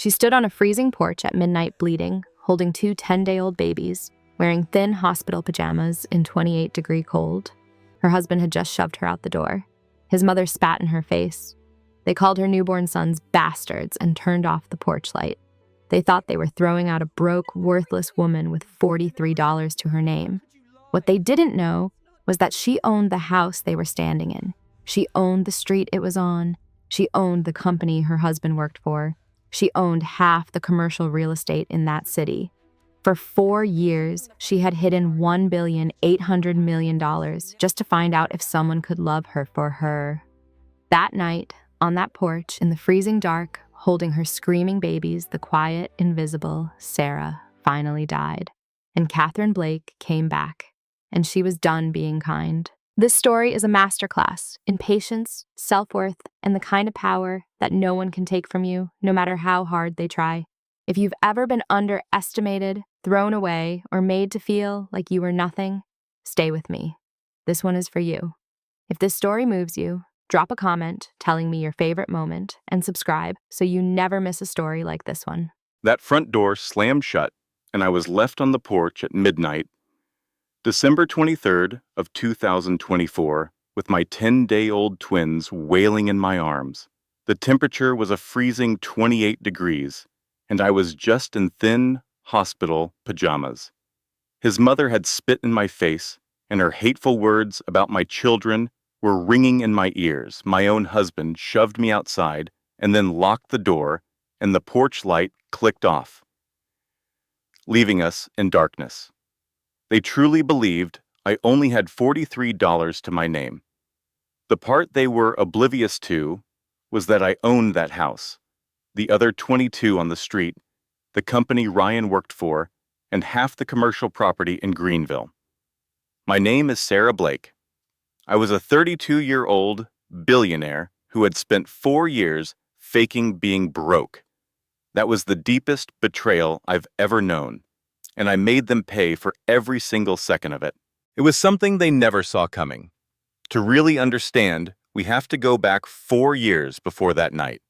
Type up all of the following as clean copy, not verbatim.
She stood on a freezing porch at midnight bleeding, holding two 10-day-old babies, wearing thin hospital pajamas in 28-degree cold. Her husband had just shoved her out the door. His mother spat in her face. They called her newborn sons bastards and turned off the porch light. They thought they were throwing out a broke, worthless woman with $43 to her name. What they didn't know was that she owned the house they were standing in. She owned the street it was on. She owned the company her husband worked for. She owned half the commercial real estate in that city. For 4 years, she had hidden $1,800,000,000 just to find out if someone could love her for her. That night, on that porch, in the freezing dark, holding her screaming babies, the quiet, invisible Sarah finally died. And Catherine Blake came back, and she was done being kind. This story is a masterclass in patience, self-worth, and the kind of power that no one can take from you, no matter how hard they try. If you've ever been underestimated, thrown away, or made to feel like you were nothing, stay with me. This one is for you. If this story moves you, drop a comment telling me your favorite moment and subscribe so you never miss a story like this one. That front door slammed shut, and I was left on the porch at midnight, December 23rd of 2024, with my 10-day-old twins wailing in my arms. The temperature was a freezing 28 degrees, and I was just in thin hospital pajamas. His mother had spit in my face, and her hateful words about my children were ringing in my ears. My own husband shoved me outside and then locked the door, and the porch light clicked off, leaving us in darkness. They truly believed I only had $43 to my name. The part they were oblivious to was that I owned that house, the other 22 on the street, the company Ryan worked for, and half the commercial property in Greenville. My name is Sarah Blake. I was a 32-year-old billionaire who had spent 4 years faking being broke. That was the deepest betrayal I've ever known, and I made them pay for every single second of it. It was something they never saw coming. To really understand, we have to go back 4 years before that night.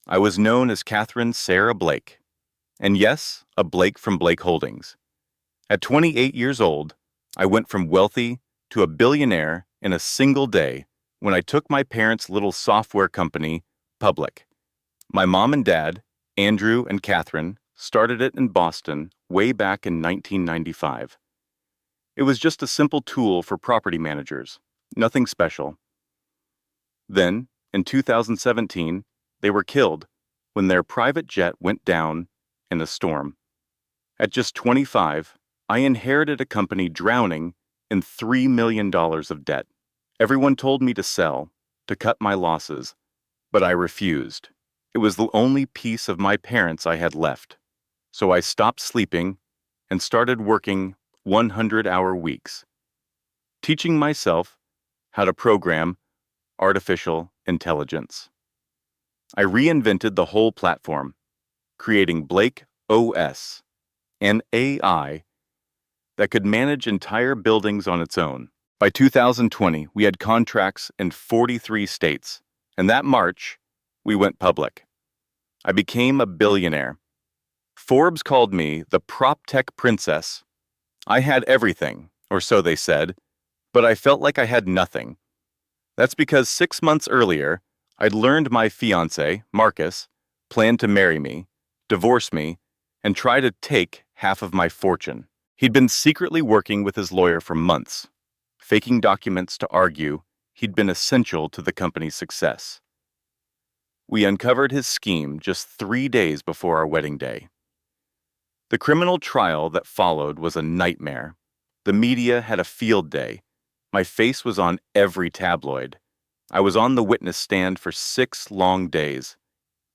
I was known as Catherine Sarah Blake. And yes, a Blake from Blake Holdings. At 28 years old, I went from wealthy to a billionaire in a single day when I took my parents' little software company public. My mom and dad, Andrew and Catherine, started it in Boston way back in 1995. It was just a simple tool for property managers, nothing special. Then, in 2017, they were killed when their private jet went down in a storm. At just 25, I inherited a company drowning in $3 million of debt. Everyone told me to sell, to cut my losses, but I refused. It was the only piece of my parents I had left. So I stopped sleeping and started working 100-hour weeks, teaching myself how to program artificial intelligence. I reinvented the whole platform, creating Blake OS, an AI that could manage entire buildings on its own. By 2020, we had contracts in 43 states, and that March, we went public. I became a billionaire. Forbes called me the prop tech princess. I had everything, or so they said, but I felt like I had nothing. That's because 6 months earlier, I'd learned my fiancé, Marcus, planned to marry me, divorce me, and try to take half of my fortune. He'd been secretly working with his lawyer for months, faking documents to argue he'd been essential to the company's success. We uncovered his scheme just 3 days before our wedding day. The criminal trial that followed was a nightmare. The media had a field day. My face was on every tabloid. I was on the witness stand for 6 long days.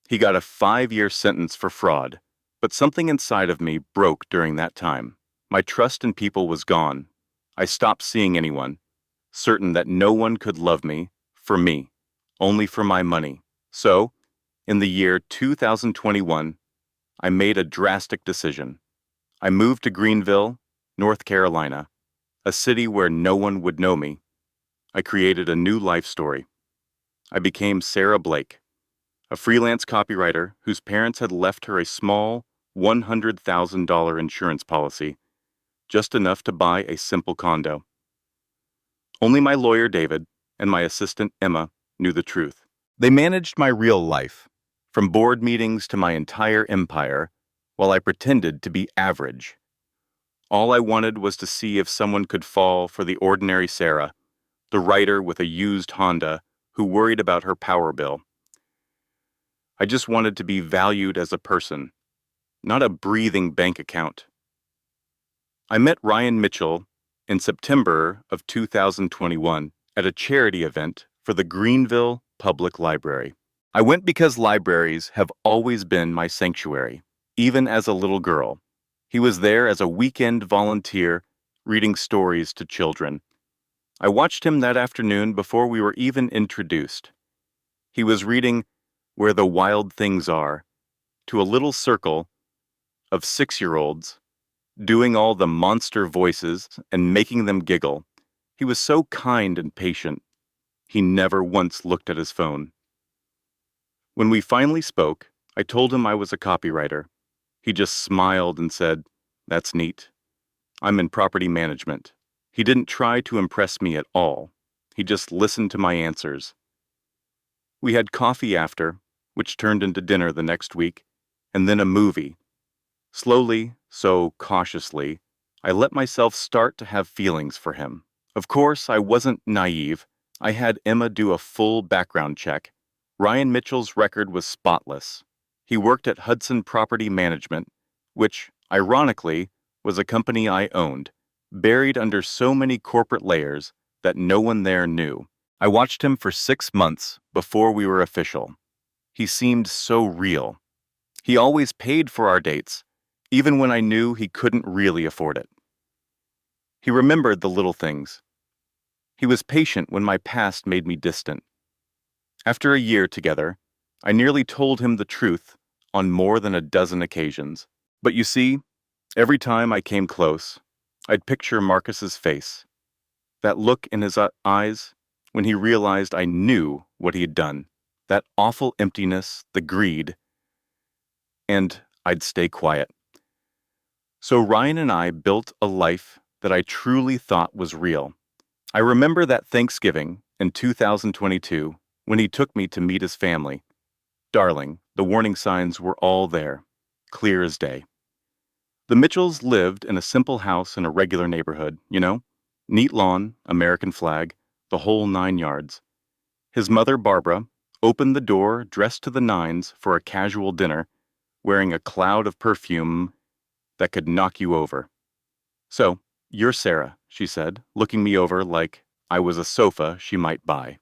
He got a 5-year sentence for fraud, but something inside of me broke during that time. My trust in people was gone. I stopped seeing anyone, certain that no one could love me, only for my money. So, in the year 2021, I made a drastic decision. I moved to Greenville, North Carolina, a city where no one would know me. I created a new life story. I became Sarah Blake. a freelance copywriter whose parents had left her a small $100,000 insurance policy, just enough to buy a simple condo. Only my lawyer, David, and my assistant, Emma, knew the truth. They managed my real life, from board meetings to my entire empire, while I pretended to be average. All I wanted was to see if someone could fall for the ordinary Sarah, the writer with a used Honda who worried about her power bill. I just wanted to be valued as a person, not a breathing bank account. I met Ryan Mitchell in September of 2021 at a charity event for the Greenville Public Library. I went because libraries have always been my sanctuary, even as a little girl. He was there as a weekend volunteer, reading stories to children. I watched him that afternoon before we were even introduced. He was reading Where the Wild Things Are to a little circle of 6-year-olds, doing all the monster voices and making them giggle. He was so kind and patient. He never once looked at his phone. When we finally spoke, I told him I was a copywriter. He just smiled and said, "That's neat. I'm in property management." He didn't try to impress me at all. He just listened to my answers. We had coffee after, which turned into dinner the next week, and then a movie. Slowly, so cautiously, I let myself start to have feelings for him. Of course, I wasn't naive. I had Emma do a full background check. Ryan Mitchell's record was spotless. He worked at Hudson Property Management, which, ironically, was a company I owned, buried under so many corporate layers that no one there knew. I watched him for 6 months before we were official. He seemed so real. He always paid for our dates, even when I knew he couldn't really afford it. He remembered the little things. He was patient when my past made me distant. After a year together, I nearly told him the truth on more than a dozen occasions. But you see, every time I came close, I'd picture Marcus's face, that look in his eyes when he realized I knew what he had done, that awful emptiness, the greed, and I'd stay quiet. So Ryan and I built a life that I truly thought was real. I remember that Thanksgiving in 2022 when he took me to meet his family. Darling, the warning signs were all there, clear as day. The Mitchells lived in a simple house in a regular neighborhood, neat lawn, American flag, the whole 9 yards. His mother, Barbara, opened the door dressed to the nines for a casual dinner, wearing a cloud of perfume that could knock you over. "So, you're Sarah," she said, looking me over like I was a sofa she might buy.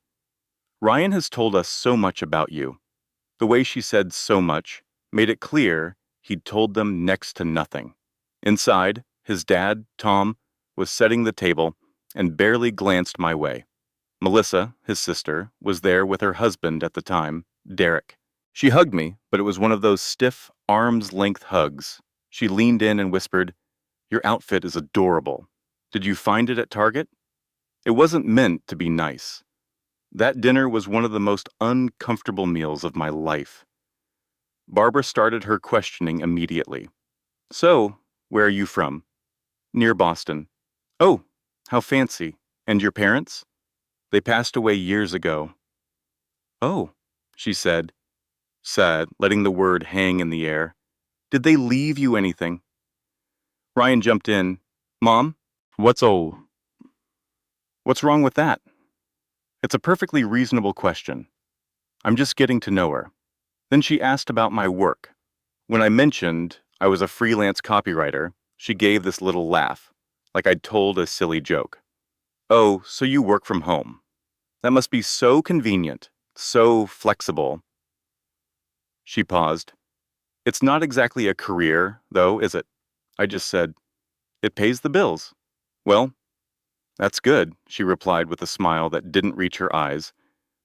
"Ryan has told us so much about you." The way she said "so much" made it clear he'd told them next to nothing. Inside, his dad, Tom, was setting the table and barely glanced my way. Melissa, his sister, was there with her husband at the time, Derek. She hugged me, but it was one of those stiff, arm's-length hugs. She leaned in and whispered, "Your outfit is adorable. Did you find it at Target?" It wasn't meant to be nice. That dinner was one of the most uncomfortable meals of my life. Barbara started her questioning immediately. "So, where are you from?" "Near Boston." "Oh, how fancy. And your parents?" "They passed away years ago." "Oh," she said, sad, letting the word hang in the air. "Did they leave you anything?" Ryan jumped in. "Mom, what's wrong with that?" It's a perfectly reasonable question. I'm just getting to know her. Then she asked about my work. When I mentioned I was a freelance copywriter, she gave this little laugh, like I'd told a silly joke. "Oh, so you work from home. That must be so convenient, so flexible." She paused. "It's not exactly a career, though, is it?" I just said, "It pays the bills." "Well, that's good," she replied with a smile that didn't reach her eyes,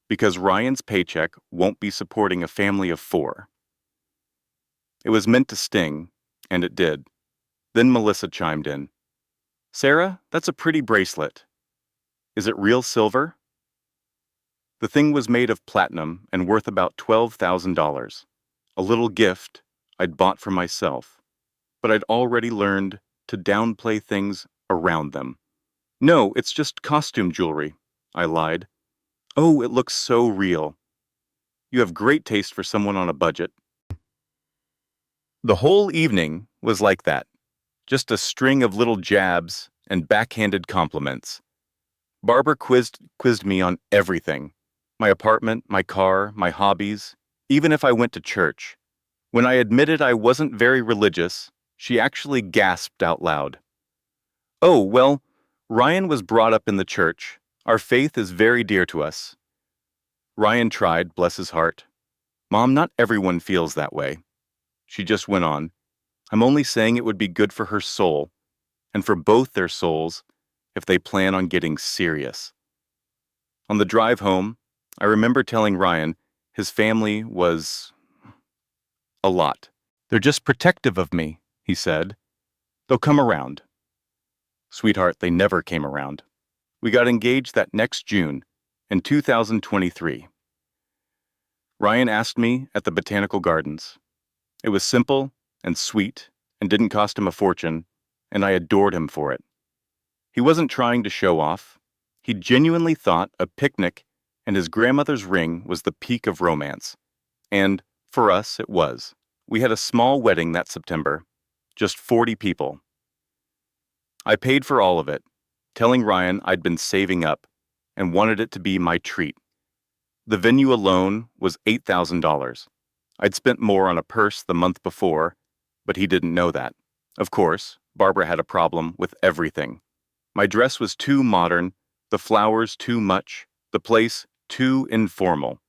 "because Ryan's paycheck won't be supporting a family of 4. It was meant to sting, and it did. Then Melissa chimed in. "Sarah, that's a pretty bracelet. Is it real silver?" The thing was made of platinum and worth about $12,000. A little gift I'd bought for myself, but I'd already learned to downplay things around them. No, it's just costume jewelry, I lied. Oh, it looks so real. You have great taste for someone on a budget. The whole evening was like that, just a string of little jabs and backhanded compliments. Barbara quizzed me on everything. My apartment, my car, my hobbies, even if I went to church. When I admitted I wasn't very religious, she actually gasped out loud. Oh, well, Ryan was brought up in the church. Our faith is very dear to us. Ryan tried, bless his heart. Mom, not everyone feels that way. She just went on. I'm only saying it would be good for her soul, and for both their souls, if they plan on getting serious. On the drive home, I remember telling Ryan his family was a lot. They're just protective of me, he said. They'll come around. Sweetheart, they never came around. We got engaged that next June, in 2023. Ryan asked me at the Botanical Gardens. It was simple and sweet and didn't cost him a fortune, and I adored him for it. He wasn't trying to show off. He genuinely thought a picnic and his grandmother's ring was the peak of romance. And, for us, it was. We had a small wedding that September, just 40 people. I paid for all of it, telling Ryan I'd been saving up and wanted it to be my treat. The venue alone was $8,000. I'd spent more on a purse the month before, but he didn't know that. Of course, Barbara had a problem with everything. My dress was too modern, the flowers too much, the place too informal.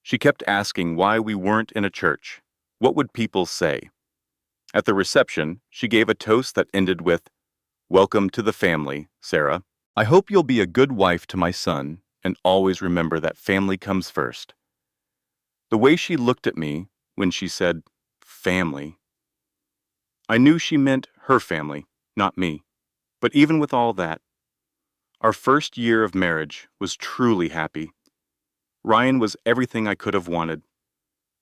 She kept asking why we weren't in a church. What would people say? At the reception, she gave a toast that ended with, "Welcome to the family, Sarah. I hope you'll be a good wife to my son, and always remember that family comes first." The way she looked at me when she said, family, I knew she meant her family, not me. But even with all that, our first year of marriage was truly happy. Ryan was everything I could have wanted.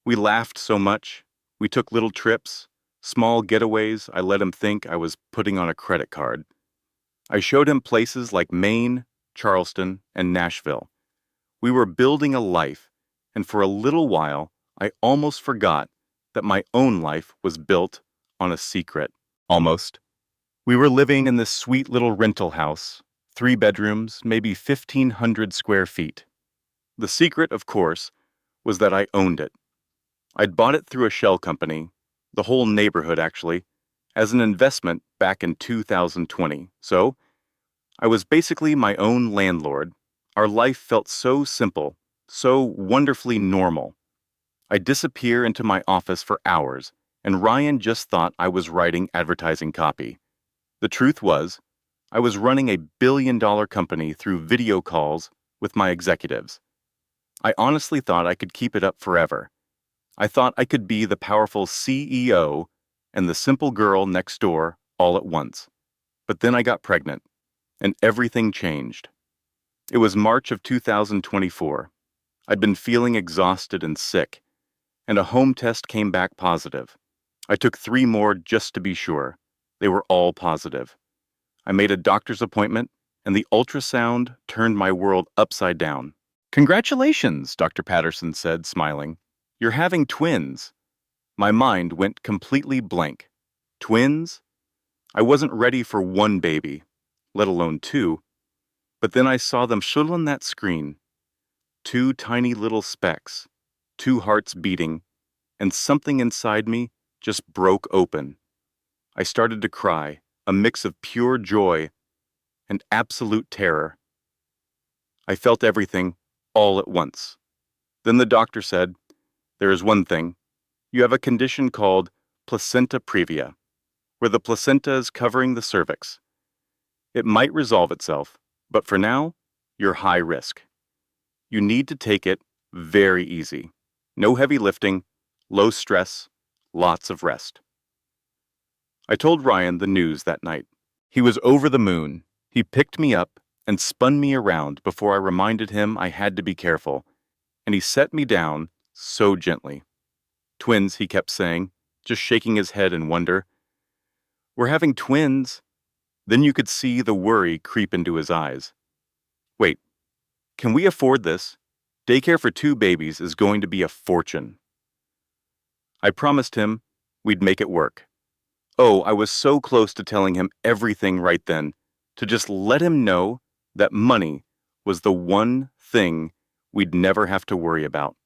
We laughed so much. We took little trips, small getaways I let him think I was putting on a credit card. I showed him places like Maine, Charleston, and Nashville. We were building a life, and for a little while, I almost forgot that my own life was built on a secret. Almost. We were living in this sweet little rental house, 3 bedrooms, maybe 1,500 square feet. The secret, of course, was that I owned it. I'd bought it through a shell company, the whole neighborhood actually, as an investment back in 2020. So, I was basically my own landlord. Our life felt so simple, so wonderfully normal. I'd disappear into my office for hours, and Ryan just thought I was writing advertising copy. The truth was, I was running a billion-dollar company through video calls with my executives. I honestly thought I could keep it up forever. I thought I could be the powerful CEO and the simple girl next door all at once. But then I got pregnant, and everything changed. It was March of 2024. I'd been feeling exhausted and sick, and a home test came back positive. I took 3 more just to be sure. They were all positive. I made a doctor's appointment, and the ultrasound turned my world upside down. "Congratulations," Dr. Patterson said, smiling. "You're having twins." My mind went completely blank. Twins? I wasn't ready for 1 baby, let alone 2. But then I saw them shrill on that screen. 2 tiny little specks, 2 hearts beating, and something inside me just broke open. I started to cry, a mix of pure joy and absolute terror. I felt everything all at once. Then the doctor said, "There is one thing. You have a condition called placenta previa, where the placenta is covering the cervix. It might resolve itself, but for now, you're high risk. You need to take it very easy. No heavy lifting, low stress, lots of rest." I told Ryan the news that night. He was over the moon. He picked me up and spun me around before I reminded him I had to be careful, and he set me down so gently. Twins, he kept saying, just shaking his head in wonder. We're having twins. Then you could see the worry creep into his eyes. Wait, can we afford this? Daycare for 2 babies is going to be a fortune. I promised him we'd make it work. Oh, I was so close to telling him everything right then, to just let him know that money was the one thing we'd never have to worry about.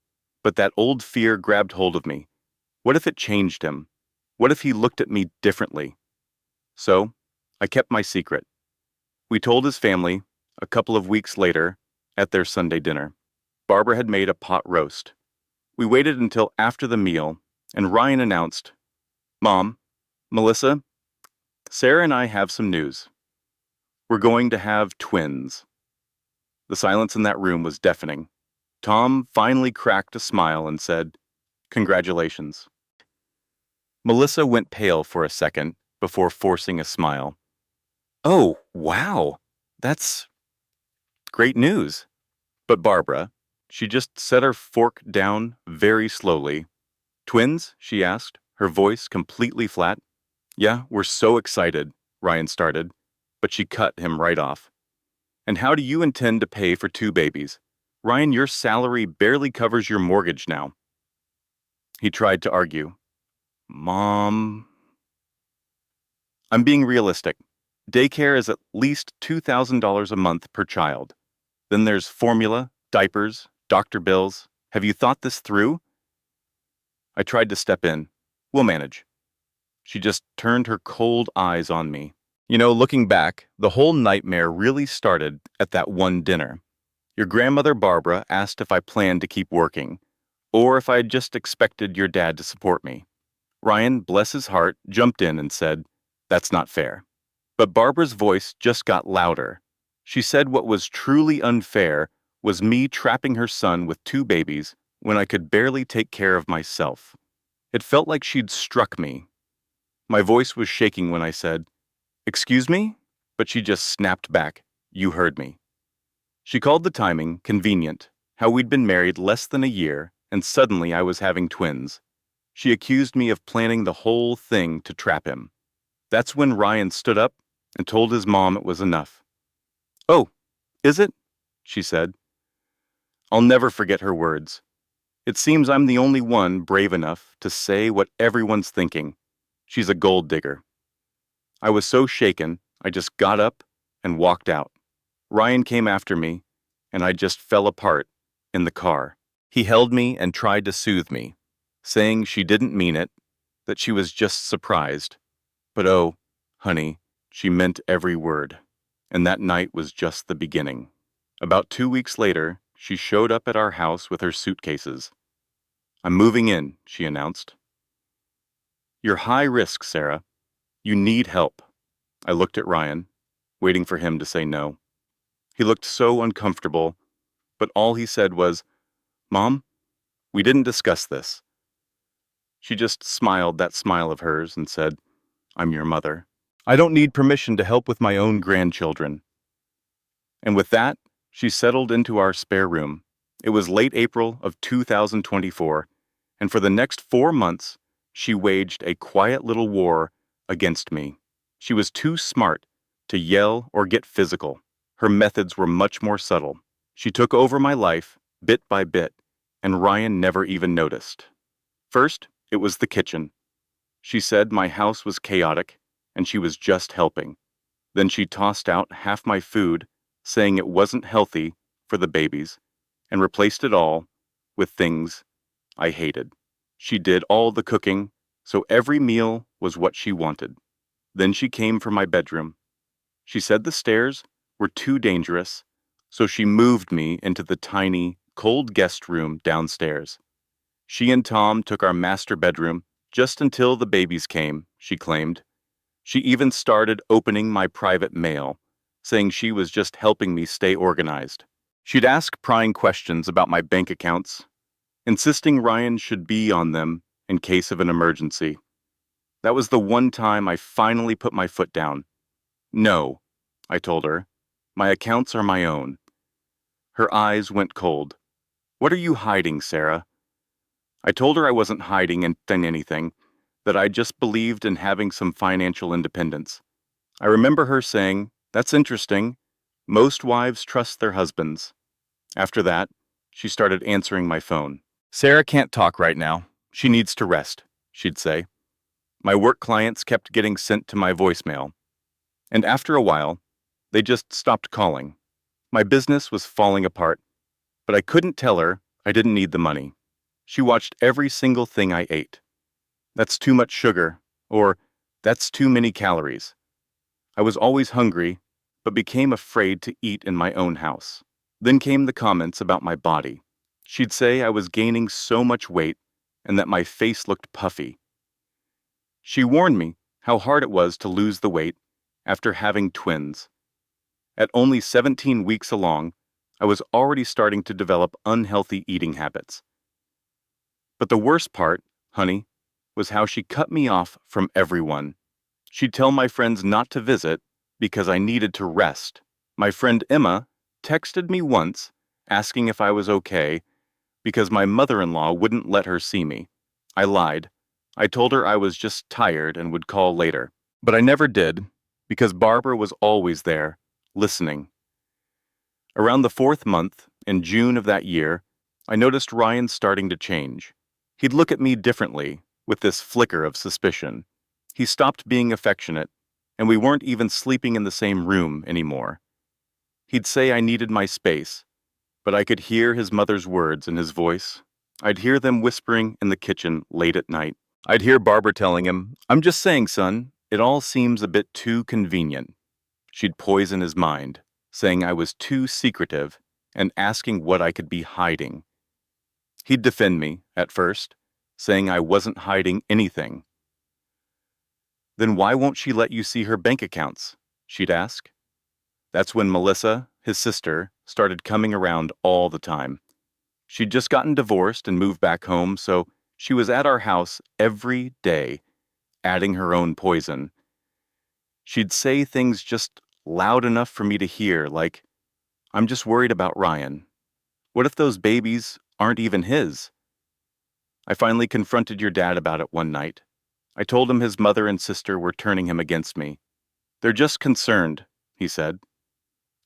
But that old fear grabbed hold of me. What if it changed him? What if he looked at me differently? So, I kept my secret. We told his family a couple of weeks later at their Sunday dinner. Barbara had made a pot roast. We waited until after the meal, and Ryan announced, Mom, Melissa, Sarah and I have some news. We're going to have twins. The silence in that room was deafening. Tom finally cracked a smile and said, Congratulations. Melissa went pale for a second before forcing a smile. Oh, wow. That's great news. But Barbara, she just set her fork down very slowly. Twins? She asked, her voice completely flat. Yeah, we're so excited, Ryan started, but she cut him right off. And how do you intend to pay for 2 babies? Ryan, your salary barely covers your mortgage now. He tried to argue. Mom, I'm being realistic. Daycare is at least $2,000 a month per child. Then there's formula, diapers, doctor bills. Have you thought this through? I tried to step in. We'll manage. She just turned her cold eyes on me. You know, looking back, the whole nightmare really started at that one dinner. Your grandmother Barbara asked if I planned to keep working, or if I had just expected your dad to support me. Ryan, bless his heart, jumped in and said, That's not fair. But Barbara's voice just got louder. She said what was truly unfair was me trapping her son with 2 babies when I could barely take care of myself. It felt like she'd struck me. My voice was shaking when I said, Excuse me? But she just snapped back, You heard me. She called the timing convenient, how we'd been married less than a year, and suddenly I was having twins. She accused me of planning the whole thing to trap him. That's when Ryan stood up and told his mom it was enough. Oh, is it? She said. I'll never forget her words. It seems I'm the only one brave enough to say what everyone's thinking. She's a gold digger. I was so shaken, I just got up and walked out. Ryan came after me, and I just fell apart in the car. He held me and tried to soothe me, saying she didn't mean it, that she was just surprised. But oh, honey, she meant every word. And that night was just the beginning. About 2 weeks later, she showed up at our house with her suitcases. I'm moving in, she announced. You're high risk, Sarah. You need help. I looked at Ryan, waiting for him to say no. He looked so uncomfortable, but all he said was, Mom, we didn't discuss this. She just smiled that smile of hers and said, I'm your mother. I don't need permission to help with my own grandchildren. And with that, she settled into our spare room. It was late April of 2024, and for the next 4 months, she waged a quiet little war against me. She was too smart to yell or get physical. Her methods were much more subtle. She took over my life, bit by bit, and Ryan never even noticed. First, it was the kitchen. She said my house was chaotic, and she was just helping. Then she tossed out half my food, saying it wasn't healthy for the babies, and replaced it all with things I hated. She did all the cooking, so every meal was what she wanted. Then she came for my bedroom. She said the stairs were too dangerous, so she moved me into the tiny, cold guest room downstairs. She and Tom took our master bedroom just until the babies came, she claimed. She even started opening my private mail, saying she was just helping me stay organized. She'd ask prying questions about my bank accounts, insisting Ryan should be on them in case of an emergency. That was the one time I finally put my foot down. No, I told her. My accounts are my own. Her eyes went cold. What are you hiding, Sarah? I told her I wasn't hiding anything, that I just believed in having some financial independence. I remember her saying, "That's interesting. Most wives trust their husbands." After that, she started answering my phone. "Sarah can't talk right now. She needs to rest," she'd say. My work clients kept getting sent to my voicemail. And after a while, they just stopped calling. My business was falling apart, but I couldn't tell her I didn't need the money. She watched every single thing I ate. "That's too much sugar," or "That's too many calories." I was always hungry, but became afraid to eat in my own house. Then came the comments about my body. She'd say I was gaining so much weight and that my face looked puffy. She warned me how hard it was to lose the weight after having twins. At only 17 weeks along, I was already starting to develop unhealthy eating habits. But the worst part, honey, was how she cut me off from everyone. She'd tell my friends not to visit because I needed to rest. My friend Emma texted me once asking if I was okay because my mother-in-law wouldn't let her see me. I lied. I told her I was just tired and would call later. But I never did because Barbara was always there, listening. Around the 4th month, in June of that year, I noticed Ryan starting to change. He'd look at me differently, with this flicker of suspicion. He stopped being affectionate, and we weren't even sleeping in the same room anymore. He'd say I needed my space, but I could hear his mother's words in his voice. I'd hear them whispering in the kitchen late at night. I'd hear Barbara telling him, "I'm just saying, son, it all seems a bit too convenient." She'd poison his mind, saying I was too secretive and asking what I could be hiding. He'd defend me, at first, saying I wasn't hiding anything. "Then why won't she let you see her bank accounts?" she'd ask. That's when Melissa, his sister, started coming around all the time. She'd just gotten divorced and moved back home, so she was at our house every day, adding her own poison. She'd say things just loud enough for me to hear, like, "I'm just worried about Ryan. What if those babies aren't even his?" I finally confronted your dad about it one night. I told him his mother and sister were turning him against me. "They're just concerned," he said.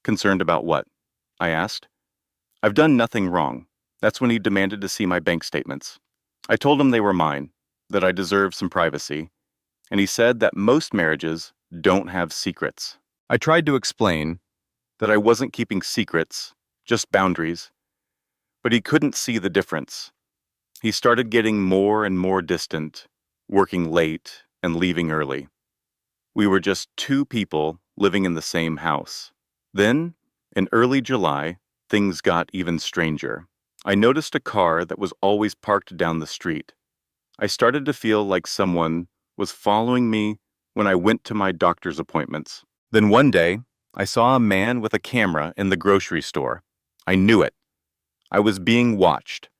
"Concerned about what?" I asked. "I've done nothing wrong." That's when he demanded to see my bank statements. I told him they were mine, that I deserved some privacy, and he said that most marriages don't have secrets. I tried to explain that I wasn't keeping secrets, just boundaries, but he couldn't see the difference. He started getting more and more distant, working late and leaving early. We were just two people living in the same house. Then, in early July, things got even stranger. I noticed a car that was always parked down the street. I started to feel like someone was following me when I went to my doctor's appointments. Then one day, I saw a man with a camera in the grocery store. I knew it. I was being watched.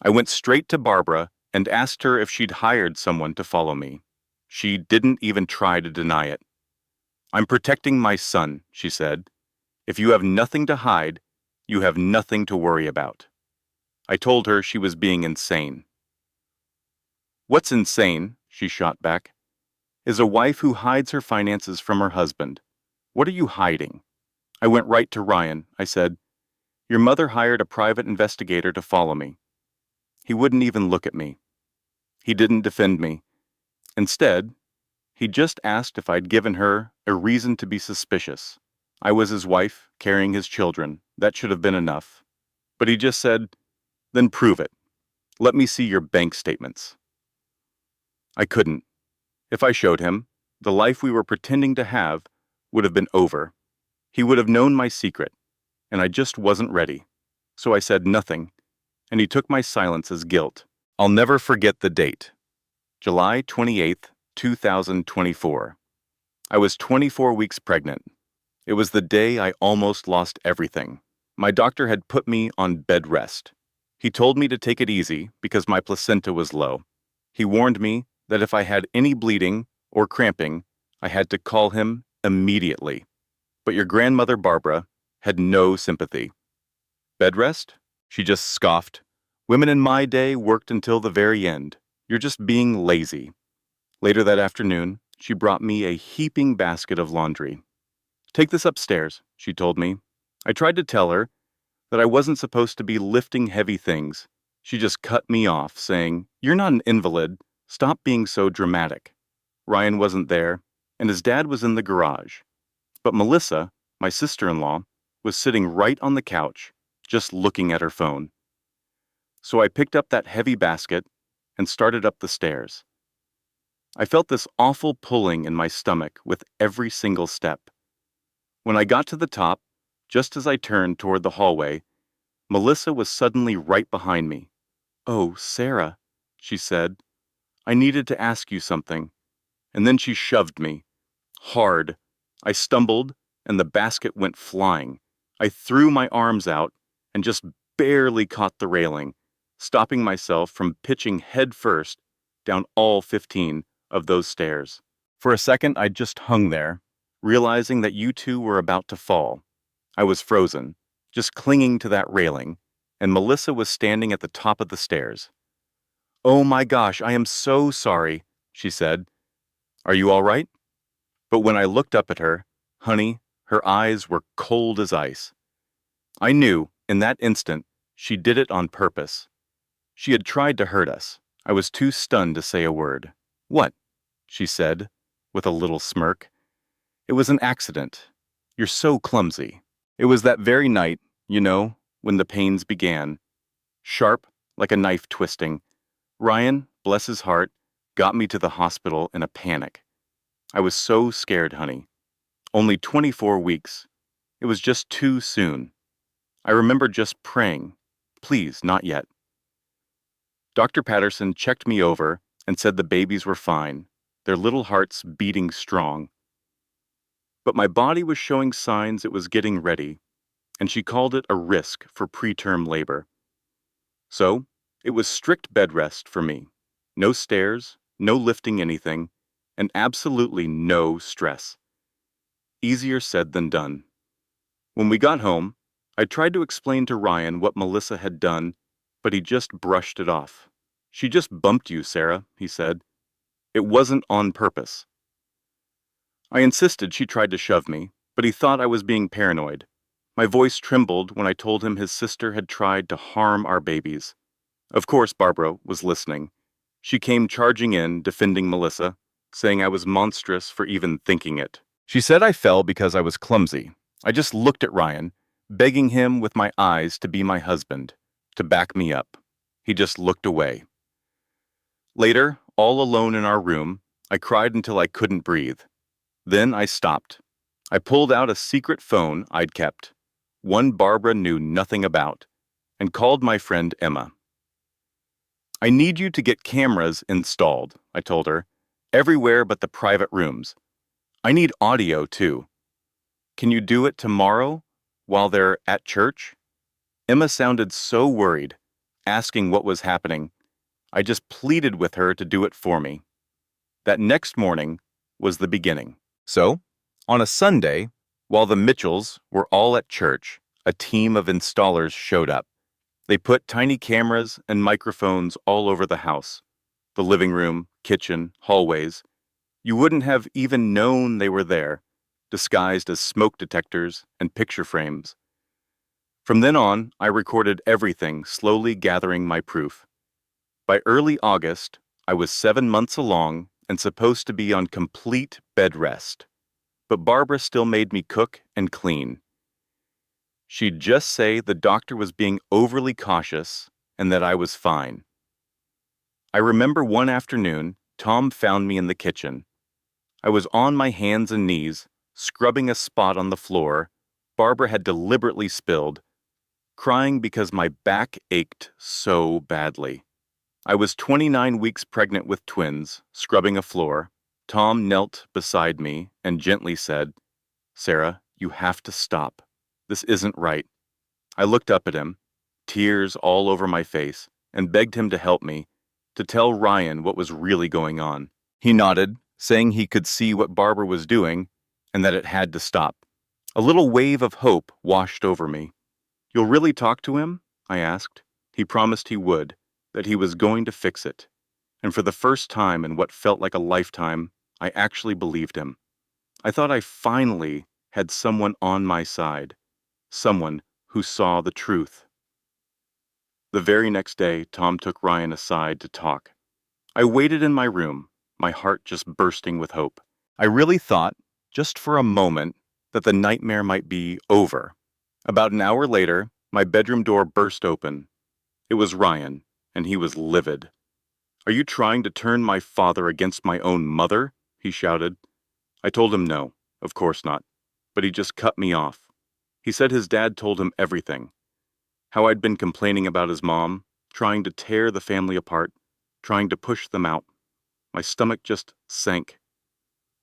I went straight to Barbara and asked her if she'd hired someone to follow me. She didn't even try to deny it. "I'm protecting my son," she said. "If you have nothing to hide, you have nothing to worry about." I told her she was being insane. "What's insane," she shot back, "is a wife who hides her finances from her husband. What are you hiding?" I went right to Ryan. I said, "Your mother hired a private investigator to follow me." He wouldn't even look at me. He didn't defend me. Instead, he just asked if I'd given her a reason to be suspicious. I was his wife, carrying his children. That should have been enough. But he just said, "Then prove it. Let me see your bank statements." I couldn't. If I showed him, the life we were pretending to have would have been over. He would have known my secret, and I just wasn't ready. So I said nothing, and he took my silence as guilt. I'll never forget the date. July 28th, 2024. I was 24 weeks pregnant. It was the day I almost lost everything. My doctor had put me on bed rest. He told me to take it easy because my placenta was low. He warned me that if I had any bleeding or cramping, I had to call him immediately. But your grandmother, Barbara, had no sympathy. Bed rest? She just scoffed. Women in my day worked until the very end. You're just being lazy. Later that afternoon, she brought me a heaping basket of laundry. Take this upstairs, she told me. I tried to tell her that I wasn't supposed to be lifting heavy things. She just cut me off, saying, "You're not an invalid. Stop being so dramatic." Ryan wasn't there, and his dad was in the garage. But Melissa, my sister-in-law, was sitting right on the couch, just looking at her phone. So I picked up that heavy basket and started up the stairs. I felt this awful pulling in my stomach with every single step. When I got to the top, just as I turned toward the hallway, Melissa was suddenly right behind me. "Oh, Sarah," she said, "I needed to ask you something." And then she shoved me. Hard. I stumbled, and the basket went flying. I threw my arms out and just barely caught the railing, stopping myself from pitching head first down all 15 of those stairs. For a second, I just hung there, realizing that you two were about to fall. I was frozen, just clinging to that railing, and Melissa was standing at the top of the stairs. "Oh my gosh, I am so sorry," she said. "Are you all right?" But when I looked up at her, honey, her eyes were cold as ice. I knew, in that instant, she did it on purpose. She had tried to hurt us. I was too stunned to say a word. "What?" she said, with a little smirk. "It was an accident. You're so clumsy." It was that very night, you know, when the pains began. Sharp, like a knife twisting. Ryan, bless his heart, got me to the hospital in a panic. I was so scared, honey. Only 24 weeks. It was just too soon. I remember just praying, "Please, not yet." Dr. Patterson checked me over and said the babies were fine, their little hearts beating strong. But my body was showing signs it was getting ready, and she called it a risk for preterm labor. So, it was strict bed rest for me. No stairs, no lifting anything, and absolutely no stress. Easier said than done. When we got home, I tried to explain to Ryan what Melissa had done, but he just brushed it off. "She just bumped you, Sarah," he said. "It wasn't on purpose." I insisted she tried to shove me, but he thought I was being paranoid. My voice trembled when I told him his sister had tried to harm our babies. Of course, Barbara was listening. She came charging in, defending Melissa, saying I was monstrous for even thinking it. She said I fell because I was clumsy. I just looked at Ryan, begging him with my eyes to be my husband, to back me up. He just looked away. Later, all alone in our room, I cried until I couldn't breathe. Then I stopped. I pulled out a secret phone I'd kept, one Barbara knew nothing about, and called my friend Emma. "I need you to get cameras installed," I told her, "everywhere but the private rooms. I need audio, too. Can you do it tomorrow, while they're at church?" Emma sounded so worried, asking what was happening. I just pleaded with her to do it for me. That next morning was the beginning. So, on a Sunday, while the Mitchells were all at church, a team of installers showed up. They put tiny cameras and microphones all over the house. The living room, kitchen, hallways. You wouldn't have even known they were there, disguised as smoke detectors and picture frames. From then on, I recorded everything, slowly gathering my proof. By early August, I was 7 months along and supposed to be on complete bed rest. But Barbara still made me cook and clean. She'd just say the doctor was being overly cautious and that I was fine. I remember one afternoon, Tom found me in the kitchen. I was on my hands and knees, scrubbing a spot on the floor Barbara had deliberately spilled, crying because my back ached so badly. I was 29 weeks pregnant with twins, scrubbing a floor. Tom knelt beside me and gently said, "Sarah, you have to stop. This isn't right." I looked up at him, tears all over my face, and begged him to help me, to tell Ryan what was really going on. He nodded, saying he could see what Barbara was doing and that it had to stop. A little wave of hope washed over me. "You'll really talk to him?" I asked. He promised he would, that he was going to fix it. And for the first time in what felt like a lifetime, I actually believed him. I thought I finally had someone on my side, someone who saw the truth. The very next day, Tom took Ryan aside to talk. I waited in my room, my heart just bursting with hope. I really thought, just for a moment, that the nightmare might be over. About an hour later, my bedroom door burst open. It was Ryan, and he was livid. "Are you trying to turn my father against my own mother?" he shouted. I told him no, of course not, but he just cut me off. He said his dad told him everything. How I'd been complaining about his mom, trying to tear the family apart, trying to push them out. My stomach just sank.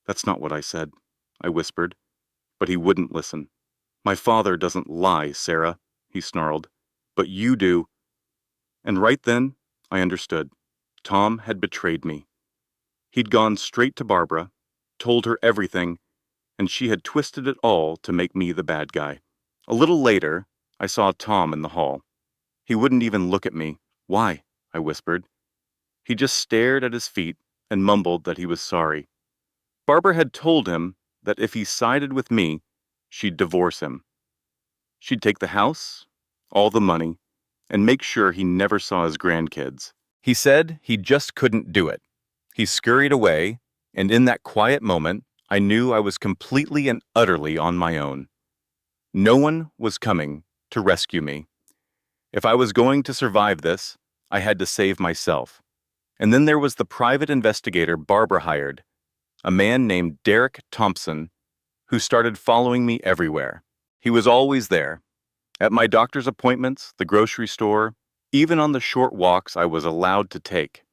"That's not what I said," I whispered, but he wouldn't listen. "My father doesn't lie, Sarah," he snarled, "but you do." And right then, I understood. Tom had betrayed me. He'd gone straight to Barbara, told her everything, and she had twisted it all to make me the bad guy. A little later, I saw Tom in the hall. He wouldn't even look at me. "Why?" I whispered. He just stared at his feet and mumbled that he was sorry. Barbara had told him that if he sided with me, she'd divorce him. She'd take the house, all the money, and make sure he never saw his grandkids. He said he just couldn't do it. He scurried away, and in that quiet moment, I knew I was completely and utterly on my own. No one was coming to rescue me. If I was going to survive this, I had to save myself. And then there was the private investigator Barbara hired, a man named Derek Thompson, who started following me everywhere. He was always there, at my doctor's appointments, the grocery store, even on the short walks I was allowed to take.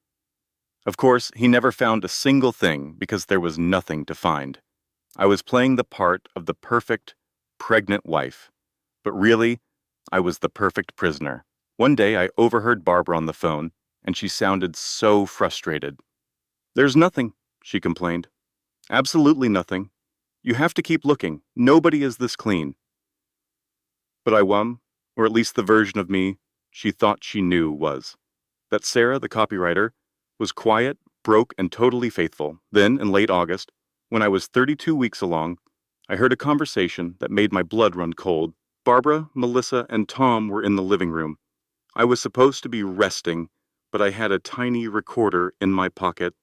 Of course, he never found a single thing because there was nothing to find. I was playing the part of the perfect, pregnant wife. But really, I was the perfect prisoner. One day I overheard Barbara on the phone, and she sounded so frustrated. "There's nothing," she complained. "Absolutely nothing. You have to keep looking. Nobody is this clean." But I won, or at least the version of me she thought she knew was. That Sarah, the copywriter, was quiet, broke, and totally faithful. Then, in late August, when I was 32 weeks along, I heard a conversation that made my blood run cold. Barbara, Melissa, and Tom were in the living room. I was supposed to be resting, but I had a tiny recorder in my pocket,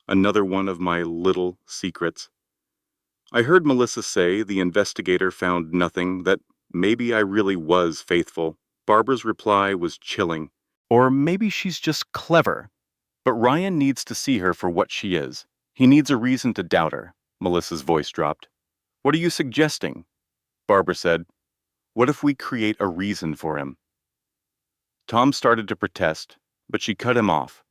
another one of my little secrets. I heard Melissa say the investigator found nothing, that maybe I really was faithful. Barbara's reply was chilling. "Or maybe she's just clever. But Ryan needs to see her for what she is. He needs a reason to doubt her." Melissa's voice dropped. "What are you suggesting?" Barbara said. "What if we create a reason for him?" Tom started to protest, but she cut him off.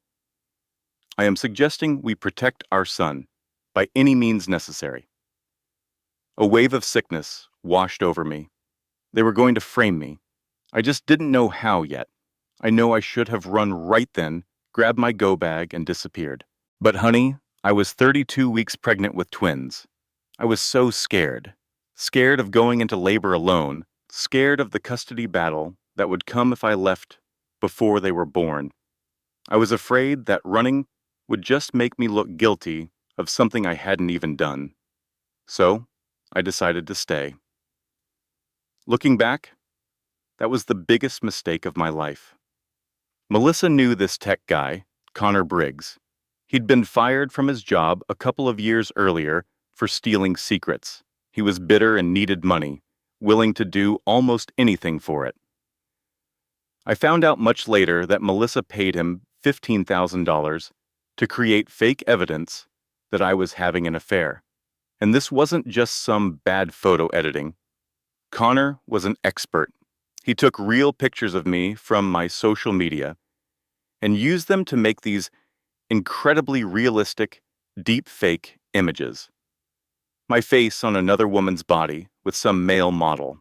"I am suggesting we protect our son, by any means necessary." A wave of sickness washed over me. They were going to frame me. I just didn't know how yet. I know I should have run right then, grabbed my go bag, and disappeared. But honey, I was 32 weeks pregnant with twins. I was so scared. Scared of going into labor alone, scared of the custody battle that would come if I left before they were born. I was afraid that running would just make me look guilty of something I hadn't even done. So, I decided to stay. Looking back, that was the biggest mistake of my life. Melissa knew this tech guy, Connor Briggs. He'd been fired from his job a couple of years earlier for stealing secrets. He was bitter and needed money, willing to do almost anything for it. I found out much later that Melissa paid him $15,000 to create fake evidence that I was having an affair. And this wasn't just some bad photo editing. Connor was an expert. He took real pictures of me from my social media and used them to make these incredibly realistic, deep fake images. My face on another woman's body with some male model.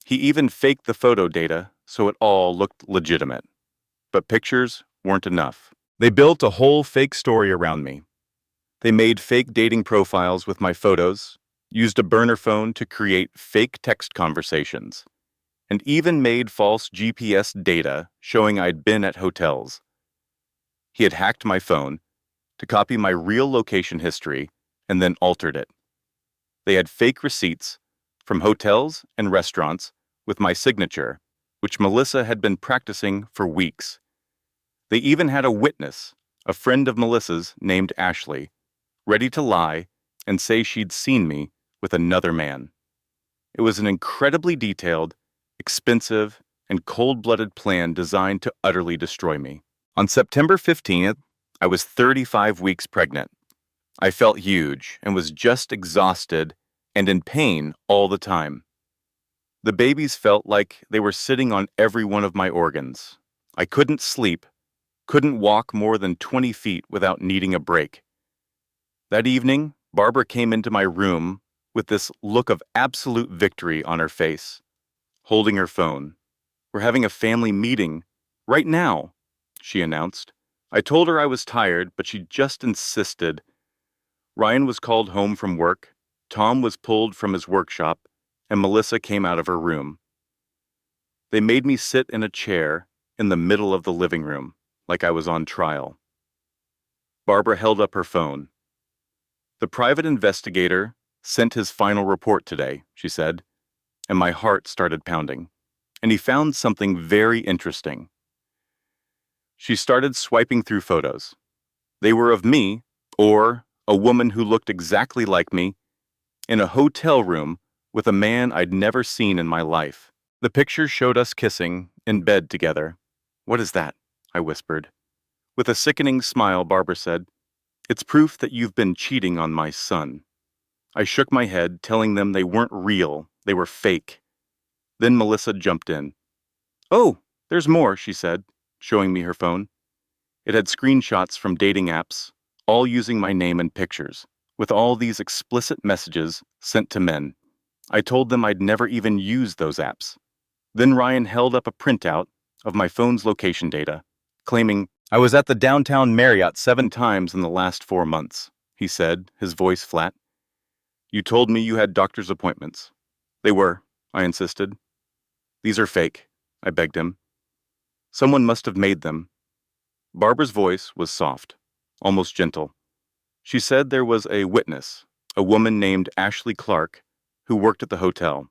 He even faked the photo data so it all looked legitimate. But pictures weren't enough. They built a whole fake story around me. They made fake dating profiles with my photos, used a burner phone to create fake text conversations, and even made false GPS data showing I'd been at hotels. He had hacked my phone to copy my real location history and then altered it. They had fake receipts from hotels and restaurants with my signature, which Melissa had been practicing for weeks. They even had a witness, a friend of Melissa's named Ashley, ready to lie and say she'd seen me with another man. It was an incredibly detailed, expensive, and cold-blooded plan designed to utterly destroy me. On September 15th, I was 35 weeks pregnant. I felt huge and was just exhausted and in pain all the time. The babies felt like they were sitting on every one of my organs. I couldn't sleep, couldn't walk more than 20 feet without needing a break. That evening, Barbara came into my room with this look of absolute victory on her face, holding her phone. "We're having a family meeting right now," she announced. I told her I was tired, but she just insisted. Ryan was called home from work, Tom was pulled from his workshop, and Melissa came out of her room. They made me sit in a chair in the middle of the living room, like I was on trial. Barbara held up her phone. "The private investigator sent his final report today," she said, and my heart started pounding. "And he found something very interesting." She started swiping through photos. They were of me, or a woman who looked exactly like me, in a hotel room with a man I'd never seen in my life. The pictures showed us kissing in bed together. "What is that?" I whispered. With a sickening smile, Barbara said, "It's proof that you've been cheating on my son." I shook my head, telling them they weren't real, they were fake. Then Melissa jumped in. "Oh, there's more," she said, showing me her phone. It had screenshots from dating apps, all using my name and pictures, with all these explicit messages sent to men. I told them I'd never even used those apps. Then Ryan held up a printout of my phone's location data, claiming, "I was at the downtown Marriott 7 times in the last 4 months," he said, his voice flat. "You told me you had doctor's appointments." "They were," I insisted. "These are fake," I begged him. "Someone must have made them." Barbara's voice was soft, almost gentle. She said there was a witness, a woman named Ashley Clark, who worked at the hotel.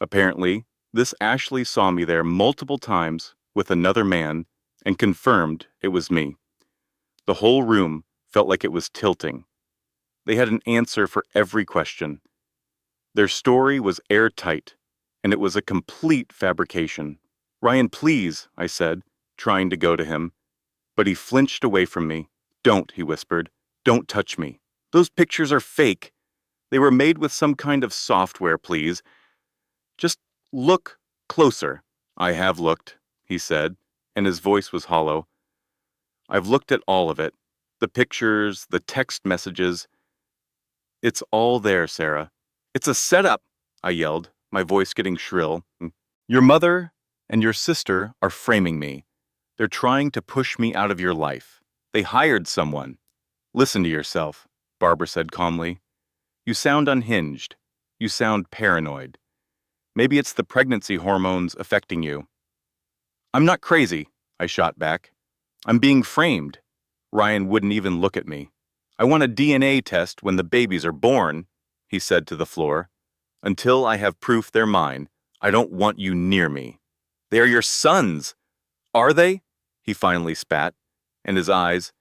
Apparently, this Ashley saw me there multiple times with another man and confirmed it was me. The whole room felt like it was tilting. They had an answer for every question. Their story was airtight, and it was a complete fabrication. "Ryan, please," I said, trying to go to him. But he flinched away from me. "Don't," he whispered. "Don't touch me. Those pictures are fake. They were made with some kind of software, please. Just look closer." "I have looked," he said, and his voice was hollow. "I've looked at all of it. The pictures, the text messages. It's all there, Sarah." "It's a setup," I yelled, my voice getting shrill. "Your mother and your sister are framing me. They're trying to push me out of your life. They hired someone." "Listen to yourself," Barbara said calmly. "You sound unhinged. You sound paranoid. Maybe it's the pregnancy hormones affecting you." "I'm not crazy," I shot back. "I'm being framed." Ryan wouldn't even look at me. "I want a DNA test when the babies are born," he said to the floor. "Until I have proof they're mine, I don't want you near me." "They are your sons." "Are they?" he finally spat, and his eyes,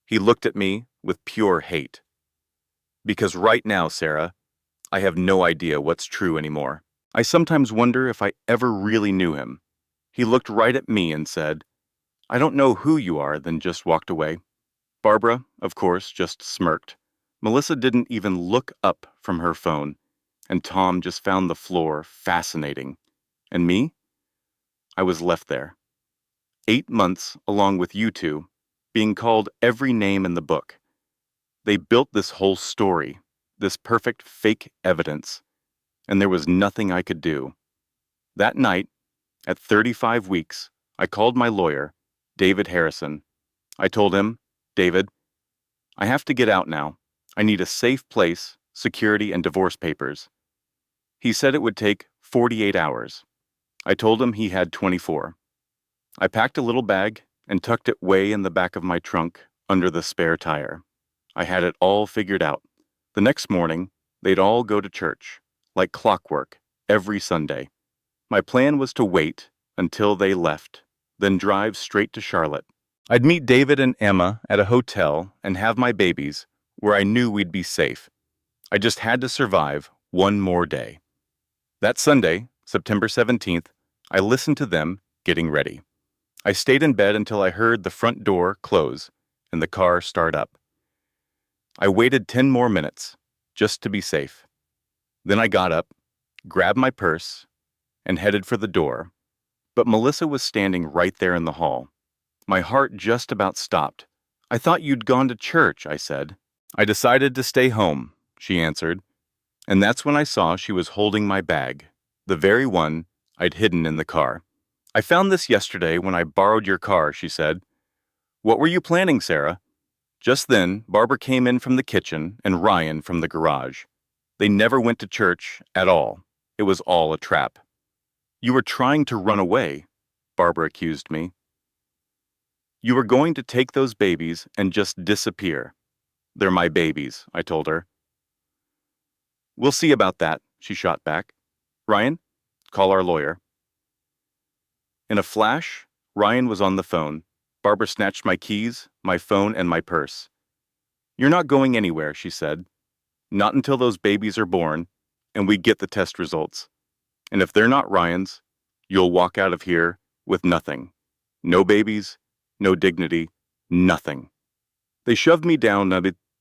he looked at me with pure hate. "Because right now, Sarah, I have no idea what's true anymore. I sometimes wonder if I ever really knew him." He looked right at me and said, "I don't know who you are," then just walked away. Barbara, of course, just smirked. Melissa didn't even look up from her phone, and Tom just found the floor fascinating. And me? I was left there. 8 months along with you two, being called every name in the book. They built this whole story, this perfect fake evidence, and there was nothing I could do. That night, at 35 weeks, I called my lawyer, David Harrison. I told him, "David, I have to get out now. I need a safe place security, and divorce papers. He said it would take 48 hours. I told him he had 24. I packed a little bag and tucked it way in the back of my trunk under the spare tire. I had it all figured out. The next morning, they'd all go to church, like clockwork, every Sunday. My plan was to wait until they left, then drive straight to Charlotte. I'd meet David and Emma at a hotel and have my babies, where I knew we'd be safe. I just had to survive one more day. That Sunday, September 17th, I listened to them getting ready. I stayed in bed until I heard the front door close and the car start up. I waited 10 more minutes, just to be safe. Then I got up, grabbed my purse, and headed for the door. But Melissa was standing right there in the hall. My heart just about stopped. "I thought you'd gone to church," I said. "I decided to stay home," she answered. And that's when I saw she was holding my bag, the very one I'd hidden in the car. "I found this yesterday when I borrowed your car," she said. "What were you planning, Sarah?" Just then, Barbara came in from the kitchen and Ryan from the garage. They never went to church at all. It was all a trap. "You were trying to run away," Barbara accused me. "You were going to take those babies and just disappear." "They're my babies," I told her. "We'll see about that," she shot back. "Ryan, call our lawyer." In a flash, Ryan was on the phone. Barbara snatched my keys, my phone, and my purse. "You're not going anywhere," she said. "Not until those babies are born, and we get the test results. And if they're not Ryan's, you'll walk out of here with nothing. No babies, no dignity, nothing." They shoved me down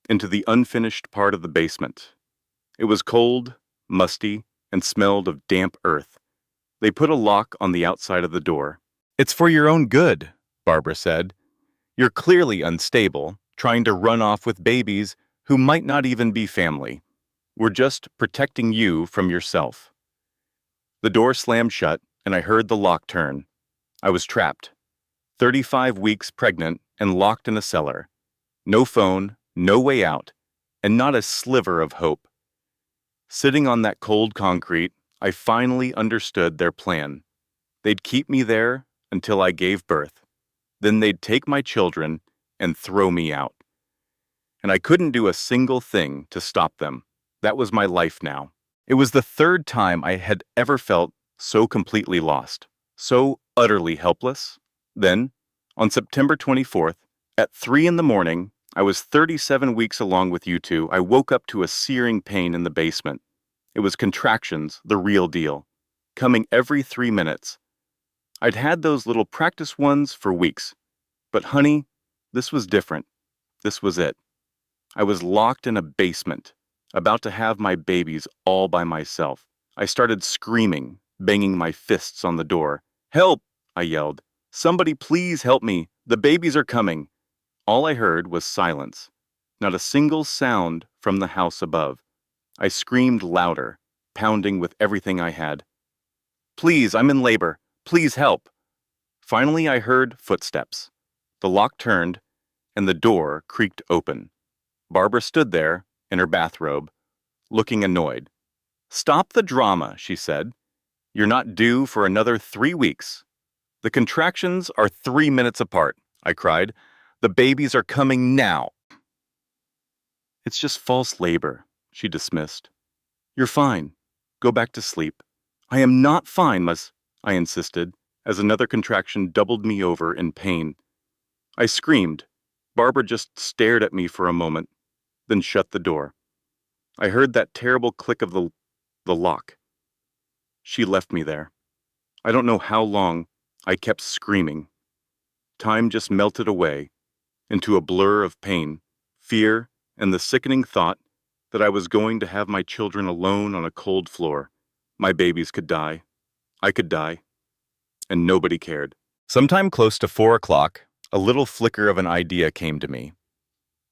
into the unfinished part of the basement. It was cold, musty, and smelled of damp earth. They put a lock on the outside of the door. "It's for your own good," Barbara said. "You're clearly unstable, trying to run off with babies who might not even be family. We're just protecting you from yourself." The door slammed shut, and I heard the lock turn. I was trapped. 35 weeks pregnant and locked in a cellar. No phone, no way out, and not a sliver of hope. Sitting on that cold concrete, I finally understood their plan. They'd keep me there until I gave birth. Then they'd take my children and throw me out. And I couldn't do a single thing to stop them. That was my life now. It was the third time I had ever felt so completely lost, so utterly helpless. Then, on September 24th, at 3 in the morning, I was 37 weeks along with you two. I woke up to a searing pain in the basement. It was contractions, the real deal, coming every 3 minutes. I'd had those little practice ones for weeks. But honey, this was different. This was it. I was locked in a basement, about to have my babies all by myself. I started screaming, banging my fists on the door. "Help!" I yelled. "Somebody please help me. The babies are coming." All I heard was silence. Not a single sound from the house above. I screamed louder, pounding with everything I had. "Please, I'm in labor. Please help." Finally, I heard footsteps. The lock turned, and the door creaked open. Barbara stood there, in her bathrobe, looking annoyed. "Stop the drama," she said. "You're not due for another 3 weeks." "The contractions are 3 minutes apart," I cried. "The babies are coming now." "It's just false labor," she dismissed. "You're fine. Go back to sleep." "I am not fine, I insisted, as another contraction doubled me over in pain. I screamed. Barbara just stared at me for a moment, then shut the door. I heard that terrible click of the lock. She left me there. I don't know how long I kept screaming. Time just melted away into a blur of pain, fear, and the sickening thought that I was going to have my children alone on a cold floor. My babies could die. I could die. And nobody cared. Sometime close to 4 o'clock, a little flicker of an idea came to me.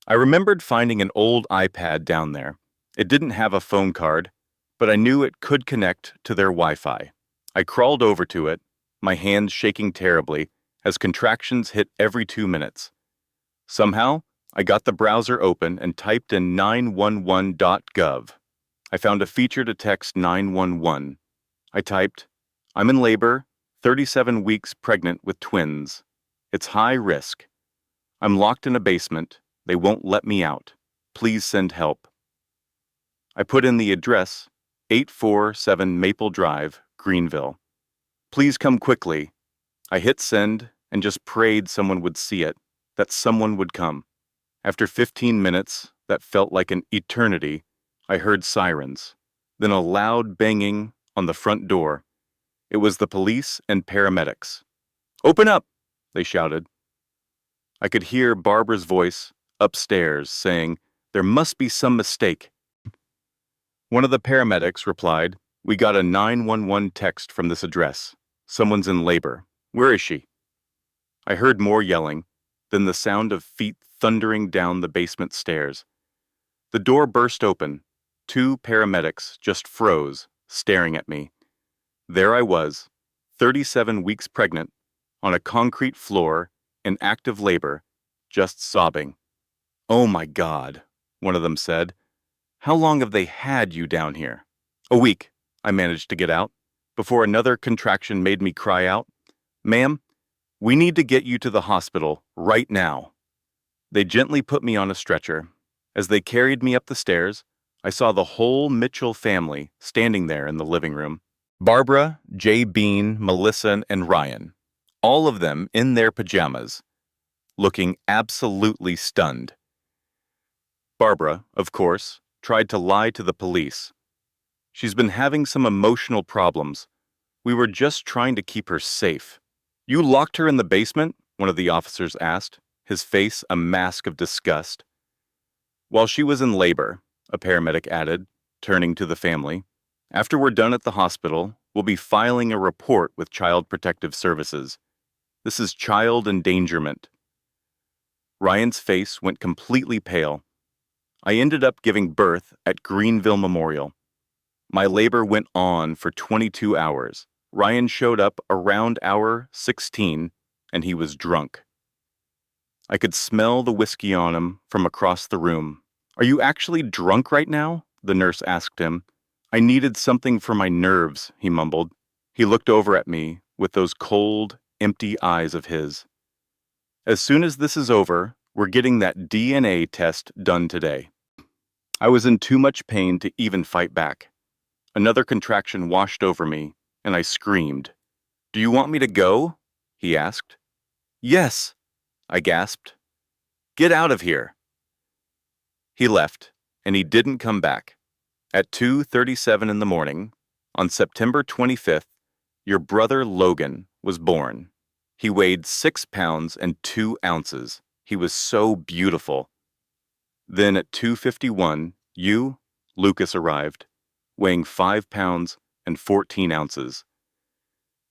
I remembered finding an old iPad down there. It didn't have a phone card, but I knew it could connect to their Wi-Fi. I crawled over to it, my hands shaking terribly as contractions hit every 2 minutes. Somehow, I got the browser open and typed in 911.gov. I found a feature to text 911. I typed, "I'm in labor, 37 weeks pregnant with twins. It's high risk. I'm locked in a basement. They won't let me out. Please send help." I put in the address, 847 Maple Drive, Greenville. "Please come quickly." I hit send and just prayed someone would see it, that someone would come. After 15 minutes, that felt like an eternity, I heard sirens, then a loud banging on the front door. It was the police and paramedics. "Open up!" they shouted. I could hear Barbara's voice upstairs saying, "There must be some mistake." One of the paramedics replied, "We got a 911 text from this address. Someone's in labor. Where is she?" I heard more yelling, then the sound of feet thundering down the basement stairs. The door burst open. 2 paramedics just froze, staring at me. There I was, 37 weeks pregnant, on a concrete floor, in active labor, just sobbing. "Oh my God," one of them said. "How long have they had you down here?" "A week," I managed to get out, before another contraction made me cry out, "Ma'am, we need to get you to the hospital right now." They gently put me on a stretcher. As they carried me up the stairs, I saw the whole Mitchell family standing there in the living room. Barbara, Jay Bean, Melissa, and Ryan, all of them in their pajamas, looking absolutely stunned. Barbara, of course, tried to lie to the police. "She's been having some emotional problems. We were just trying to keep her safe." "You locked her in the basement?" one of the officers asked, his face a mask of disgust. "While she was in labor," a paramedic added, turning to the family. "After we're done at the hospital, we'll be filing a report with Child Protective Services. This is child endangerment." Ryan's face went completely pale. I ended up giving birth at Greenville Memorial. My labor went on for 22 hours. Ryan showed up around hour 16, and he was drunk. I could smell the whiskey on him from across the room. "Are you actually drunk right now?" the nurse asked him. "I needed something for my nerves," he mumbled. He looked over at me with those cold, empty eyes of his. "As soon as this is over, we're getting that DNA test done today." I was in too much pain to even fight back. Another contraction washed over me, and I screamed. "Do you want me to go?" he asked. "Yes," I gasped. "Get out of here." He left, and he didn't come back. At 2:37 in the morning, on September 25th, your brother Logan was born. He weighed 6 pounds and 2 ounces. He was so beautiful. Then at 2:51, you, Lucas, arrived, weighing 5 pounds and 14 ounces.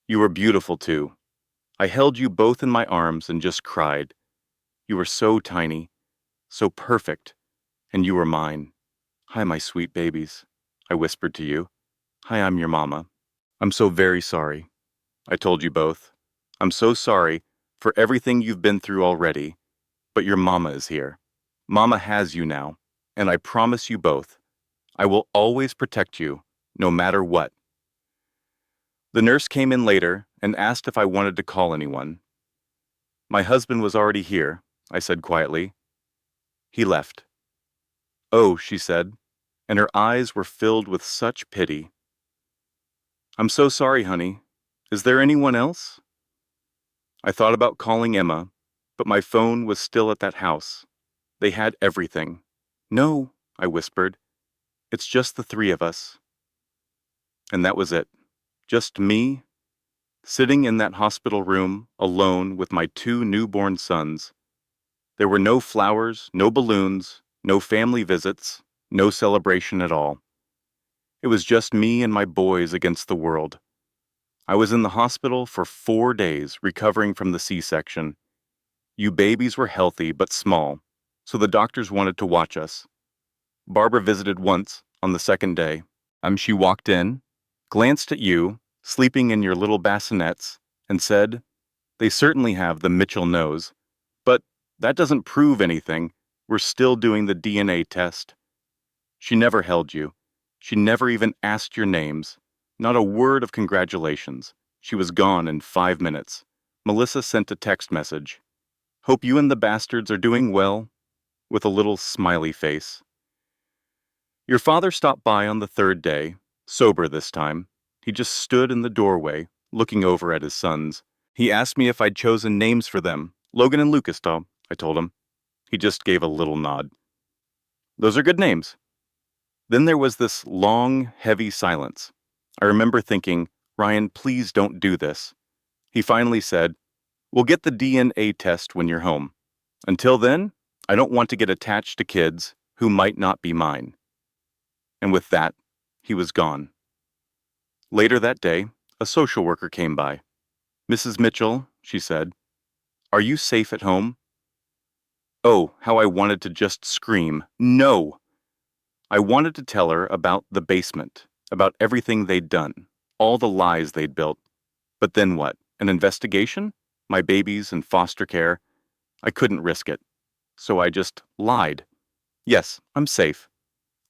You were beautiful too. I held you both in my arms and just cried. You were so tiny, so perfect, and you were mine. "Hi, my sweet babies," I whispered to you. "Hi, I'm your mama. I'm so very sorry." I told you both. "I'm so sorry for everything you've been through already, but your mama is here. Mama has you now, and I promise you both, I will always protect you, no matter what." The nurse came in later and asked if I wanted to call anyone. "My husband was already here," I said quietly. "He left." "Oh," she said, and her eyes were filled with such pity. "I'm so sorry, honey. Is there anyone else?" I thought about calling Emma, but my phone was still at that house. They had everything. "No," I whispered. "It's just the 3 of us." And that was it. Just me, sitting in that hospital room alone with my 2 newborn sons. There were no flowers, no balloons, no family visits, no celebration at all. It was just me and my boys against the world. I was in the hospital for 4 days recovering from the C-section. You babies were healthy but small, so the doctors wanted to watch us. Barbara visited once on the second day. She walked in, glanced at you, sleeping in your little bassinets, and said, "They certainly have the Mitchell nose, but that doesn't prove anything. We're still doing the DNA test. She never held you. She never even asked your names. Not a word of congratulations. She was gone in 5 minutes. Melissa sent a text message. Hope you and the bastards are doing well, with a little smiley face. Your father stopped by on the third day, sober this time. He just stood in the doorway, looking over at his sons. He asked me if I'd chosen names for them. Logan and Lucas, Tom, I told him. He just gave a little nod. Those are good names. Then there was this long, heavy silence. I remember thinking, Ryan, please don't do this. He finally said, we'll get the DNA test when you're home. Until then, I don't want to get attached to kids who might not be mine. And with that, he was gone. Later that day, a social worker came by. Mrs. Mitchell, she said, are you safe at home? Oh, how I wanted to just scream, no! I wanted to tell her about the basement, about everything they'd done, all the lies they'd built. But then what? An investigation? My babies in foster care? I couldn't risk it. So I just lied. Yes, I'm safe.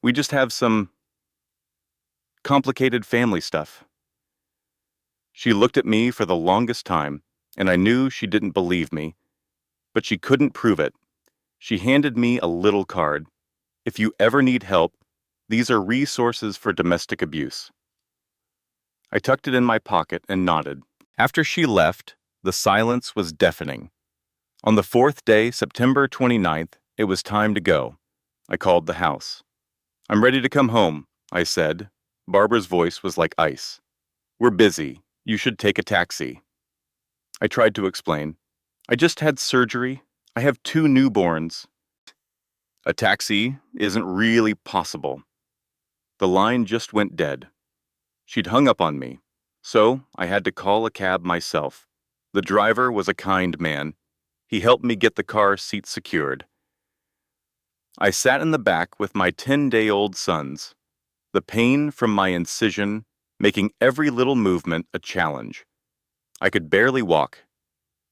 We just have some complicated family stuff. She looked at me for the longest time, and I knew she didn't believe me. But she couldn't prove it. She handed me a little card. If you ever need help, these are resources for domestic abuse. I tucked it in my pocket and nodded. After she left, the silence was deafening. On the fourth day, September 29th, it was time to go. I called the house. I'm ready to come home, I said. Barbara's voice was like ice. We're busy. You should take a taxi. I tried to explain. I just had surgery. I have 2 newborns. A taxi isn't really possible. The line just went dead. She'd hung up on me, so I had to call a cab myself. The driver was a kind man. He helped me get the car seat secured. I sat in the back with my 10-day-old sons, the pain from my incision making every little movement a challenge. I could barely walk,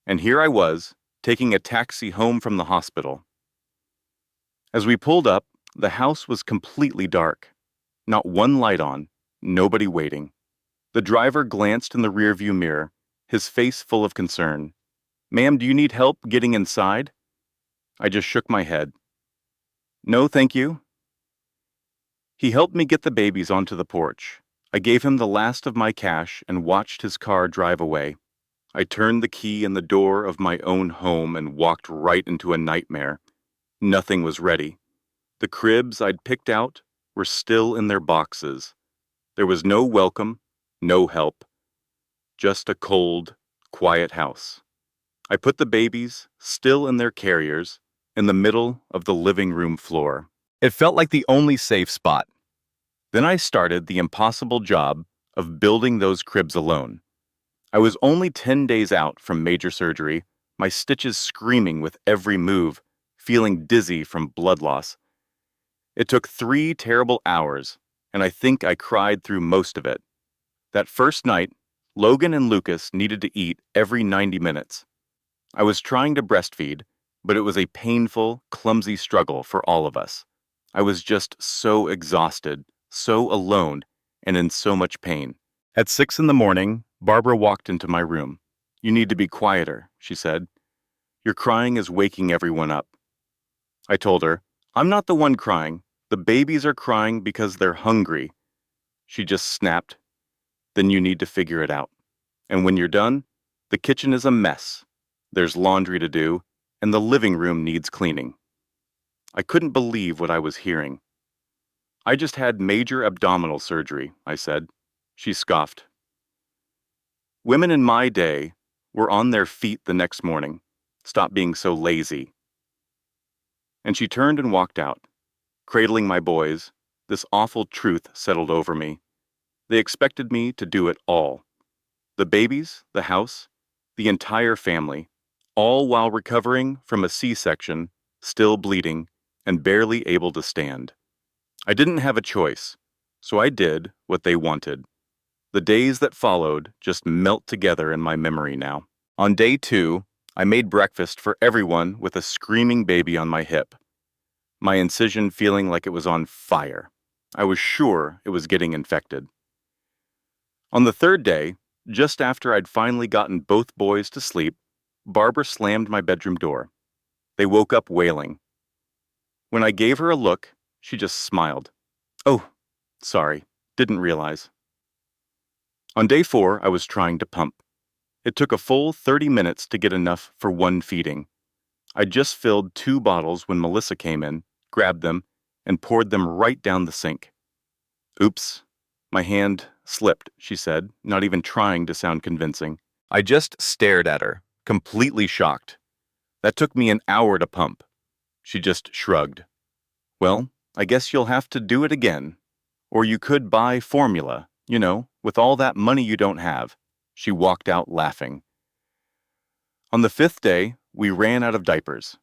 and here I was, taking a taxi home from the hospital. As we pulled up, the house was completely dark. Not one light on, nobody waiting. The driver glanced in the rearview mirror, his face full of concern. Ma'am, do you need help getting inside? I just shook my head. No, thank you. He helped me get the babies onto the porch. I gave him the last of my cash and watched his car drive away. I turned the key in the door of my own home and walked right into a nightmare. Nothing was ready. The cribs I'd picked out were still in their boxes. There was no welcome, no help. Just a cold, quiet house. I put the babies, still in their carriers, in the middle of the living room floor. It felt like the only safe spot. Then I started the impossible job of building those cribs alone. I was only 10 days out from major surgery, my stitches screaming with every move, feeling dizzy from blood loss. It took 3 terrible hours, and I think I cried through most of it. That first night, Logan and Lucas needed to eat every 90 minutes. I was trying to breastfeed, but it was a painful, clumsy struggle for all of us. I was just so exhausted, so alone, and in so much pain. At 6 a.m, Barbara walked into my room. You need to be quieter, she said. Your crying is waking everyone up. I told her, I'm not the one crying. The babies are crying because they're hungry. She just snapped. Then you need to figure it out. And when you're done, the kitchen is a mess. There's laundry to do, and the living room needs cleaning. I couldn't believe what I was hearing. I just had major abdominal surgery, I said. She scoffed. Women in my day were on their feet the next morning. Stop being so lazy. And she turned and walked out. Cradling my boys, this awful truth settled over me. They expected me to do it all. The babies, the house, the entire family, all while recovering from a C-section, still bleeding, and barely able to stand. I didn't have a choice, so I did what they wanted. The days that followed just melt together in my memory now. On day 2, I made breakfast for everyone with a screaming baby on my hip. my incision feeling like it was on fire. I was sure it was getting infected. On the third day, just after I'd finally gotten both boys to sleep, Barbara slammed my bedroom door. They woke up wailing. When I gave her a look, she just smiled. "Oh, sorry, didn't realize." On day 4, I was trying to pump. It took a full 30 minutes to get enough for one feeding. I just filled 2 bottles when Melissa came in, grabbed them, and poured them right down the sink. "Oops, my hand slipped," she said, not even trying to sound convincing. I just stared at her, completely shocked. "That took me an hour to pump." She just shrugged. "Well, I guess you'll have to do it again. Or you could buy formula, with all that money you don't have." She walked out laughing. On the 5th day, we ran out of diapers.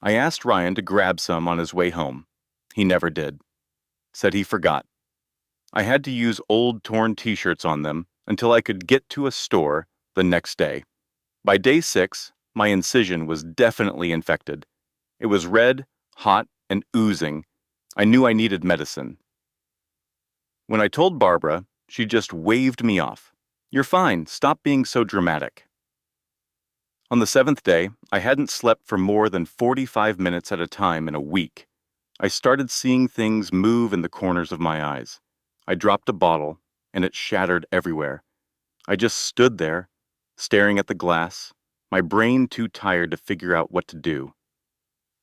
I asked Ryan to grab some on his way home. He never did. Said he forgot. I had to use old torn t-shirts on them until I could get to a store the next day. By day 6, my incision was definitely infected. It was red, hot, and oozing. I knew I needed medicine. When I told Barbara, she just waved me off. "You're fine, stop being so dramatic." On the 7th day, I hadn't slept for more than 45 minutes at a time in a week. I started seeing things move in the corners of my eyes. I dropped a bottle, and it shattered everywhere. I just stood there, staring at the glass, my brain too tired to figure out what to do.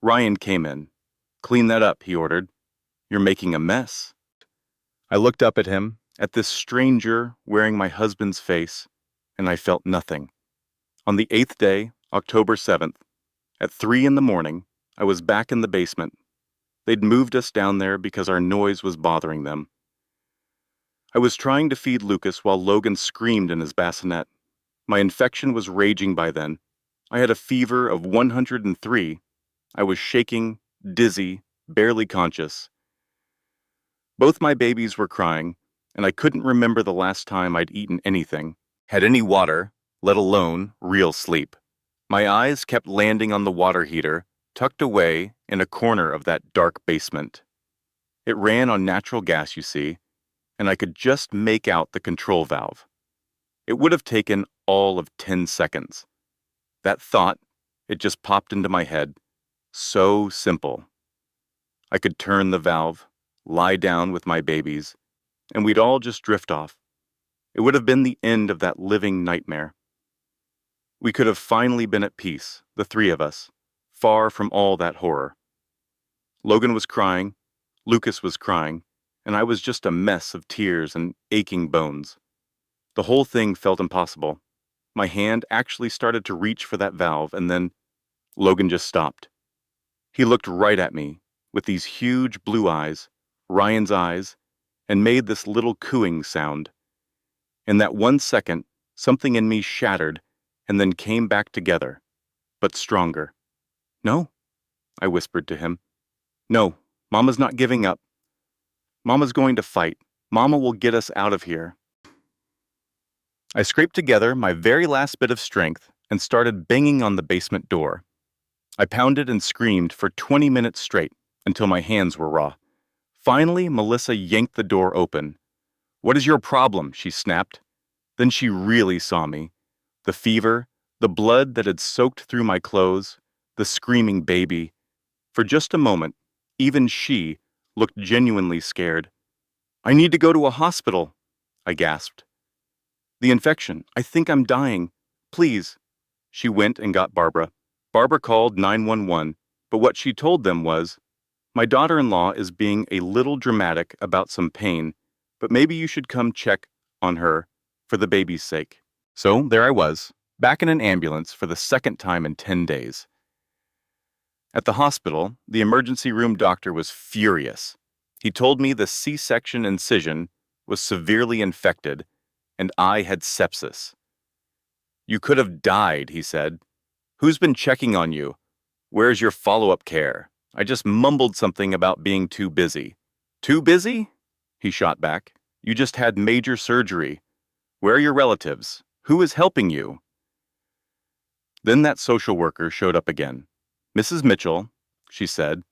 Ryan came in. "Clean that up," he ordered. "You're making a mess." I looked up at him, at this stranger wearing my husband's face, and I felt nothing. On the 8th day, October 7th, at 3 in the morning, I was back in the basement. They'd moved us down there because our noise was bothering them. I was trying to feed Lucas while Logan screamed in his bassinet. My infection was raging by then. I had a fever of 103. I was shaking, dizzy, barely conscious. Both my babies were crying, and I couldn't remember the last time I'd eaten anything, had any water, let alone real sleep. My eyes kept landing on the water heater, tucked away in a corner of that dark basement. It ran on natural gas, you see, and I could just make out the control valve. It would have taken all of 10 seconds. That thought, it just popped into my head. So simple. I could turn the valve, lie down with my babies, and we'd all just drift off. It would have been the end of that living nightmare. We could have finally been at peace, the 3 of us, far from all that horror. Logan was crying, Lucas was crying, and I was just a mess of tears and aching bones. The whole thing felt impossible. My hand actually started to reach for that valve, and then Logan just stopped. He looked right at me, with these huge blue eyes, Ryan's eyes, and made this little cooing sound. In that 1 second, something in me shattered and then came back together, but stronger. "No," I whispered to him. "No, Mama's not giving up. Mama's going to fight. Mama will get us out of here." I scraped together my very last bit of strength and started banging on the basement door. I pounded and screamed for 20 minutes straight until my hands were raw. Finally, Melissa yanked the door open. "What is your problem?" she snapped. Then she really saw me. The fever, the blood that had soaked through my clothes, the screaming baby. For just a moment, even she looked genuinely scared. "I need to go to a hospital," I gasped. "The infection. I think I'm dying. Please." She went and got Barbara. Barbara called 911, but what she told them was, "My daughter-in-law is being a little dramatic about some pain, but maybe you should come check on her for the baby's sake." So there I was, back in an ambulance for the 2nd time in 10 days. At the hospital, the emergency room doctor was furious. He told me the C-section incision was severely infected, and I had sepsis. "You could have died," he said. "Who's been checking on you? Where's your follow-up care? I just mumbled something about being too busy." "Too busy?" he shot back. "You just had major surgery. Where are your relatives? Who is helping you?" Then that social worker showed up again. "Mrs. Mitchell," she said,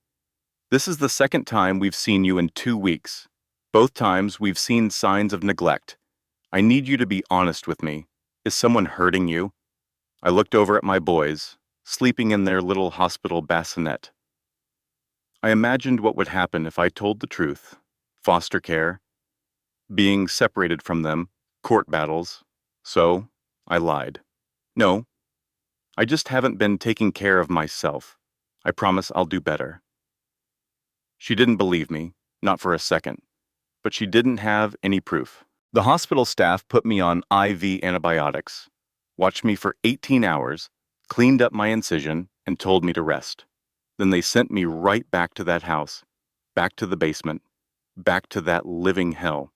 This is the second time we've seen you in 2 weeks. Both times we've seen signs of neglect. I need you to be honest with me. Is someone hurting you? I looked over at my boys, sleeping in their little hospital bassinet. I imagined what would happen if I told the truth. Foster care, being separated from them, court battles. So, I lied. No, I just haven't been taking care of myself. I promise I'll do better. She didn't believe me, not for a second, but she didn't have any proof. The hospital staff put me on IV antibiotics, watched me for 18 hours, cleaned up my incision, and told me to rest. Then they sent me right back to that house, back to the basement, back to that living hell.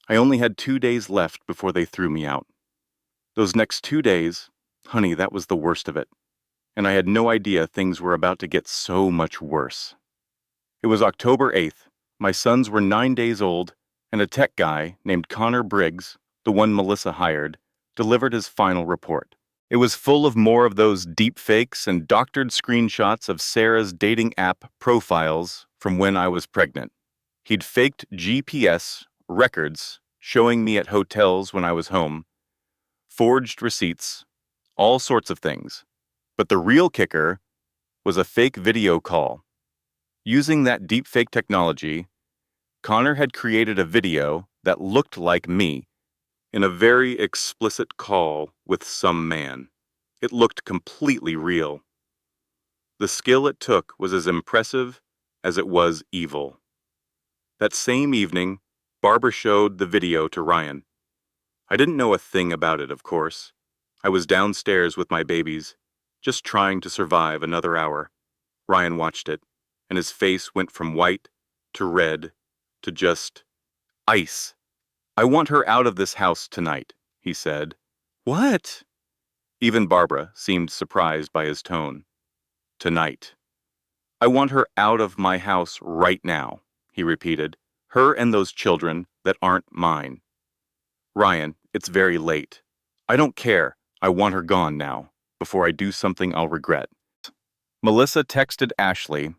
I only had 2 days left before they threw me out. Those next 2 days, honey, that was the worst of it. And I had no idea things were about to get so much worse. It was October 8th. My sons were 9 days old, and a tech guy named Connor Briggs, the one Melissa hired, delivered his final report. It was full of more of those deep fakes and doctored screenshots of Sarah's dating app profiles from when I was pregnant. He'd faked GPS records showing me at hotels when I was home, forged receipts, all sorts of things. But the real kicker was a fake video call. Using that deepfake technology, Connor had created a video that looked like me in a very explicit call with some man. It looked completely real. The skill it took was as impressive as it was evil. That same evening, Barbara showed the video to Ryan. I didn't know a thing about it, of course. I was downstairs with my babies, just trying to survive another hour. Ryan watched it, and his face went from white to red to just ice. "I want her out of this house tonight," he said. "What?" Even Barbara seemed surprised by his tone. "Tonight. I want her out of my house right now," he repeated. "Her and those children that aren't mine. Ryan, it's very late. I don't care. I want her gone now, before I do something I'll regret." Melissa texted Ashley,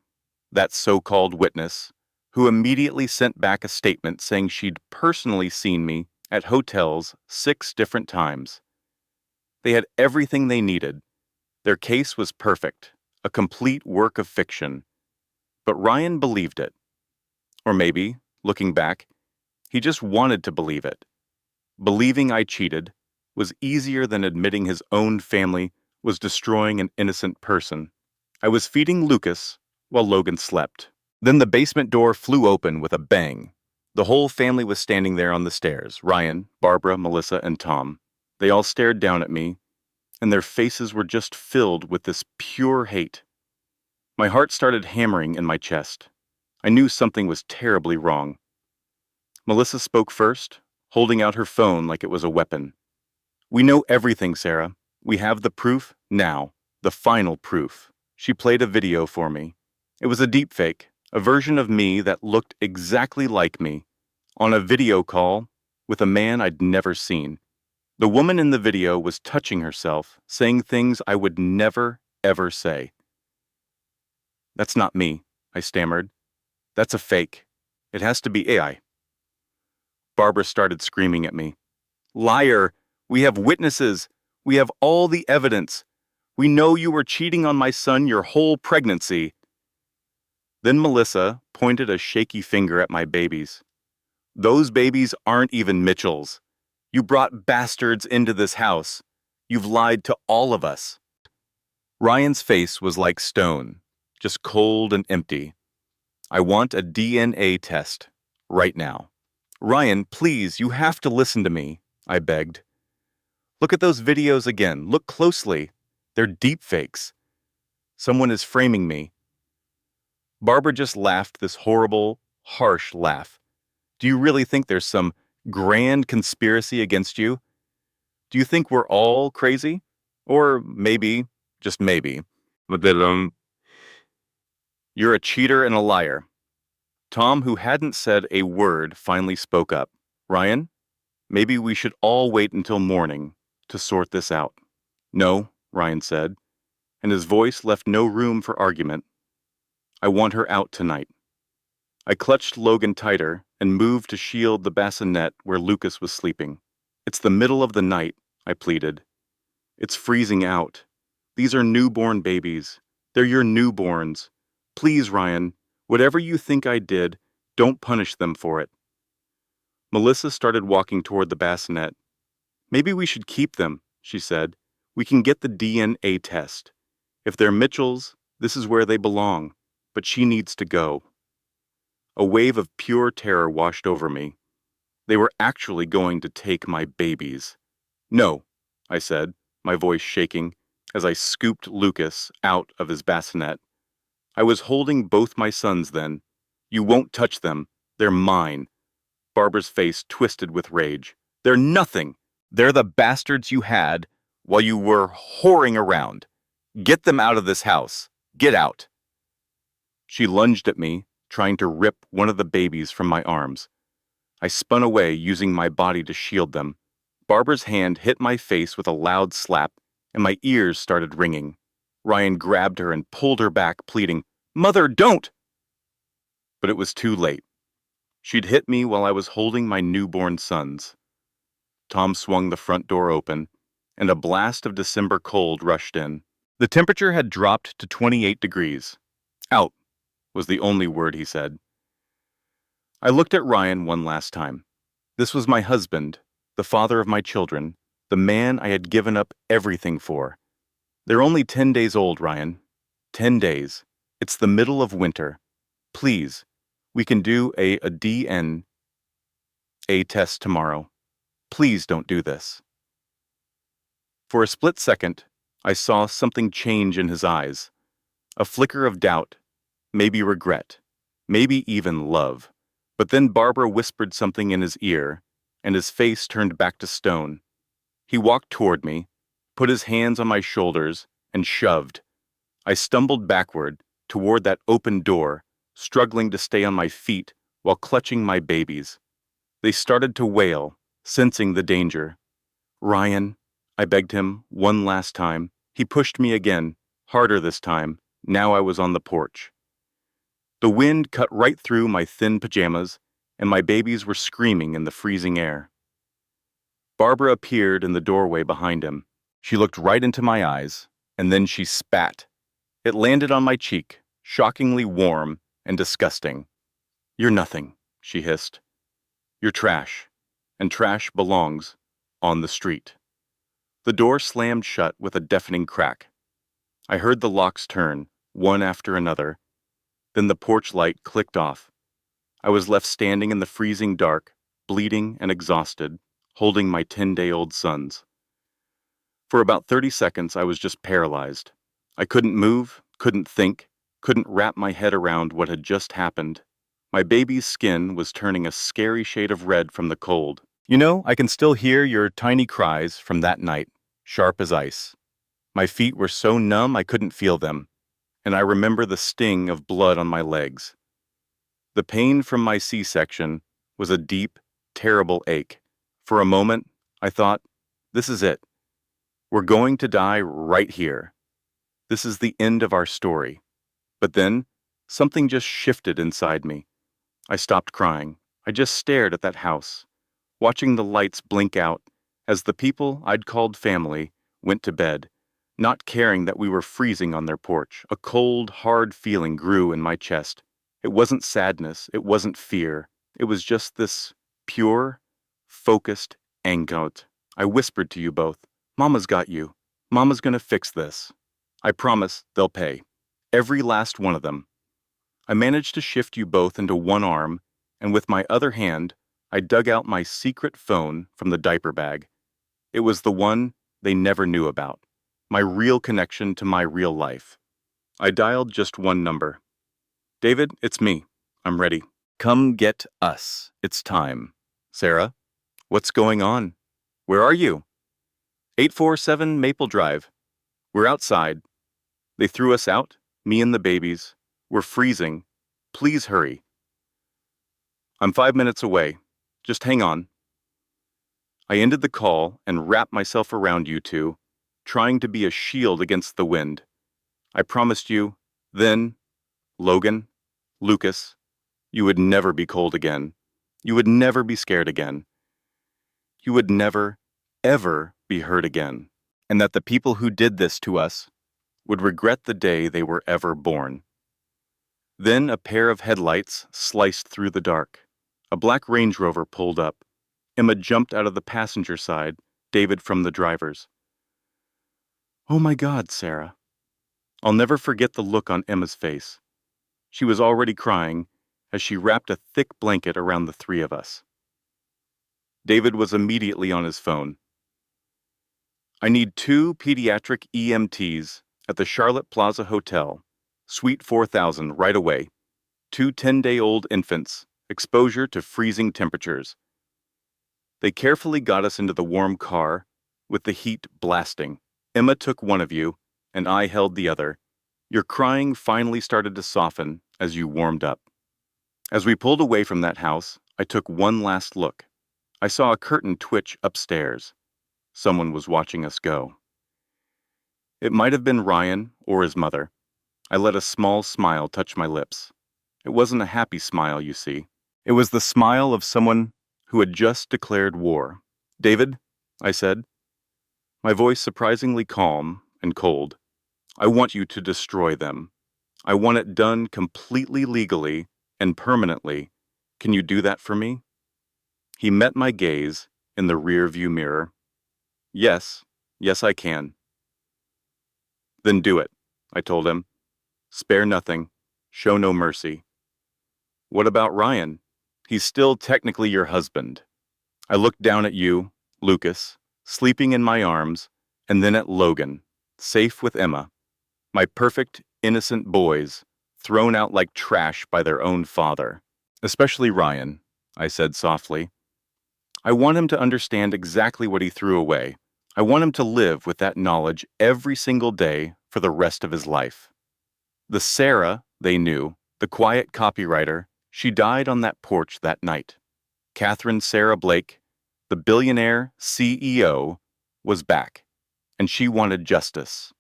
that so-called witness, who immediately sent back a statement saying she'd personally seen me at hotels 6 different times. They had everything they needed. Their case was perfect, a complete work of fiction. But Ryan believed it. Or maybe, looking back, he just wanted to believe it. Believing I cheated was easier than admitting his own family was destroying an innocent person. I was feeding Lucas while Logan slept. Then the basement door flew open with a bang. The whole family was standing there on the stairs: Ryan, Barbara, Melissa, and Tom. They all stared down at me, and their faces were just filled with this pure hate. My heart started hammering in my chest. I knew something was terribly wrong. Melissa spoke first, holding out her phone like it was a weapon. "We know everything, Sarah. We have the proof now, the final proof." She played a video for me. It was a deepfake, a version of me that looked exactly like me, on a video call with a man I'd never seen. The woman in the video was touching herself, saying things I would never, ever say. "That's not me," I stammered. "That's a fake. It has to be AI." Barbara started screaming at me. "Liar! We have witnesses. We have all the evidence. We know you were cheating on my son your whole pregnancy." Then Melissa pointed a shaky finger at my babies. "Those babies aren't even Mitchell's. You brought bastards into this house. You've lied to all of us." Ryan's face was like stone, just cold and empty. "I want a DNA test, right now." "Ryan, please, you have to listen to me," I begged. "Look at those videos again. Look closely. They're deepfakes. Someone is framing me." Barbara just laughed this horrible, harsh laugh. "Do you really think there's some grand conspiracy against you? Do you think we're all crazy? Or maybe, just maybe, you're a cheater and a liar." Tom, who hadn't said a word, finally spoke up. "Ryan, maybe we should all wait until morning to sort this out." "No," Ryan said, and his voice left no room for argument. I want her out tonight. I clutched Logan tighter and moved to shield the bassinet where Lucas was sleeping. It's the middle of the night, I pleaded. It's freezing out. These are newborn babies. They're your newborns. Please, Ryan, whatever you think I did, don't punish them for it. Melissa started walking toward the bassinet. Maybe we should keep them, she said. We can get the DNA test. If they're Mitchell's, this is where they belong, but she needs to go. A wave of pure terror washed over me. They were actually going to take my babies. No, I said, my voice shaking, as I scooped Lucas out of his bassinet. I was holding both my sons then. You won't touch them. They're mine. Barbara's face twisted with rage. They're nothing. They're the bastards you had while you were whoring around. Get them out of this house. Get out. She lunged at me, trying to rip one of the babies from my arms. I spun away, using my body to shield them. Barbara's hand hit my face with a loud slap, and my ears started ringing. Ryan grabbed her and pulled her back, pleading, "Mother, don't!" But it was too late. She'd hit me while I was holding my newborn sons. Tom swung the front door open, and a blast of December cold rushed in. The temperature had dropped to 28 degrees. Out, was the only word he said. I looked at Ryan one last time. This was my husband, the father of my children, the man I had given up everything for. They're only 10 days old, Ryan. 10 days. It's the middle of winter. Please, we can do a DNA test tomorrow. Please don't do this. For a split second, I saw something change in his eyes. A flicker of doubt, maybe regret, maybe even love. But then Barbara whispered something in his ear, and his face turned back to stone. He walked toward me, put his hands on my shoulders, and shoved. I stumbled backward, toward that open door, struggling to stay on my feet while clutching my babies. They started to wail, sensing the danger. Ryan, I begged him one last time. He pushed me again, harder this time. Now I was on the porch. The wind cut right through my thin pajamas, and my babies were screaming in the freezing air. Barbara appeared in the doorway behind him. She looked right into my eyes, and then she spat. It landed on my cheek, shockingly warm and disgusting. You're nothing, she hissed. You're trash, and trash belongs on the street. The door slammed shut with a deafening crack. I heard the locks turn, one after another. Then the porch light clicked off. I was left standing in the freezing dark, bleeding and exhausted, holding my 10-day-old sons. For about 30 seconds, I was just paralyzed. I couldn't move, couldn't think, couldn't wrap my head around what had just happened. My baby's skin was turning a scary shade of red from the cold. You know, I can still hear your tiny cries from that night, sharp as ice. My feet were so numb I couldn't feel them, and I remember the sting of blood on my legs. The pain from my C-section was a deep, terrible ache. For a moment, I thought, this is it. We're going to die right here. This is the end of our story. But then, something just shifted inside me. I stopped crying. I just stared at that house, watching the lights blink out as the people I'd called family went to bed, not caring that we were freezing on their porch. A cold, hard feeling grew in my chest. It wasn't sadness, it wasn't fear. It was just this pure, focused anger. I whispered to you both, Mama's got you. Mama's gonna fix this. I promise they'll pay. Every last one of them. I managed to shift you both into one arm, and with my other hand, I dug out my secret phone from the diaper bag. It was the one they never knew about, my real connection to my real life. I dialed just one number. David, it's me. I'm ready. Come get us. It's time. Sarah, what's going on? Where are you? 847 Maple Drive. We're outside. They threw us out, me and the babies. We're freezing. Please hurry. I'm 5 minutes away. Just hang on. I ended the call and wrapped myself around you two, trying to be a shield against the wind. I promised you, then, Logan, Lucas, you would never be cold again. You would never be scared again. You would never, ever be hurt again. And that the people who did this to us would regret the day they were ever born. Then a pair of headlights sliced through the dark. A black Range Rover pulled up. Emma jumped out of the passenger side, David from the driver's. "Oh my God, Sarah." I'll never forget the look on Emma's face. She was already crying as she wrapped a thick blanket around the three of us. David was immediately on his phone. "I need 2 pediatric EMTs at the Charlotte Plaza Hotel, Suite 4000 right away. 2 10-day-old infants, exposure to freezing temperatures." They carefully got us into the warm car, with the heat blasting. Emma took one of you, and I held the other. Your crying finally started to soften as you warmed up. As we pulled away from that house, I took one last look. I saw a curtain twitch upstairs. Someone was watching us go. It might have been Ryan or his mother. I let a small smile touch my lips. It wasn't a happy smile, you see. It was the smile of someone who had just declared war. "David," I said, my voice surprisingly calm and cold, "I want you to destroy them. I want it done completely legally and permanently. Can you do that for me?" He met my gaze in the rear-view mirror. Yes, I can." "Then do it," I told him. "Spare nothing. Show no mercy." "What about Ryan? He's still technically your husband." I looked down at you, Lucas, sleeping in my arms, and then at Logan, safe with Emma. My perfect, innocent boys, thrown out like trash by their own father. "Especially Ryan," I said softly. "I want him to understand exactly what he threw away. I want him to live with that knowledge every single day for the rest of his life." The Sarah they knew, the quiet copywriter, she died on that porch that night. Catherine Sarah Blake, the billionaire CEO, was back, and she wanted justice.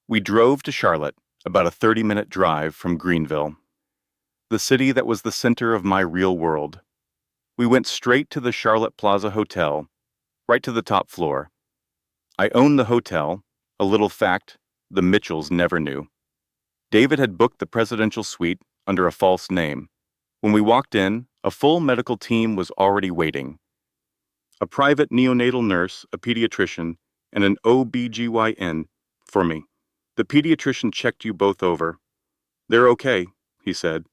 We drove to Charlotte, about a 30-minute drive from Greenville, the city that was the center of my real world. We went straight to the Charlotte Plaza Hotel, right to the top floor. I owned the hotel, a little fact the Mitchells never knew. David had booked the presidential suite under a false name. When we walked in, a full medical team was already waiting. A private neonatal nurse, a pediatrician, and an OBGYN for me. The pediatrician checked you both over. "They're okay," he said.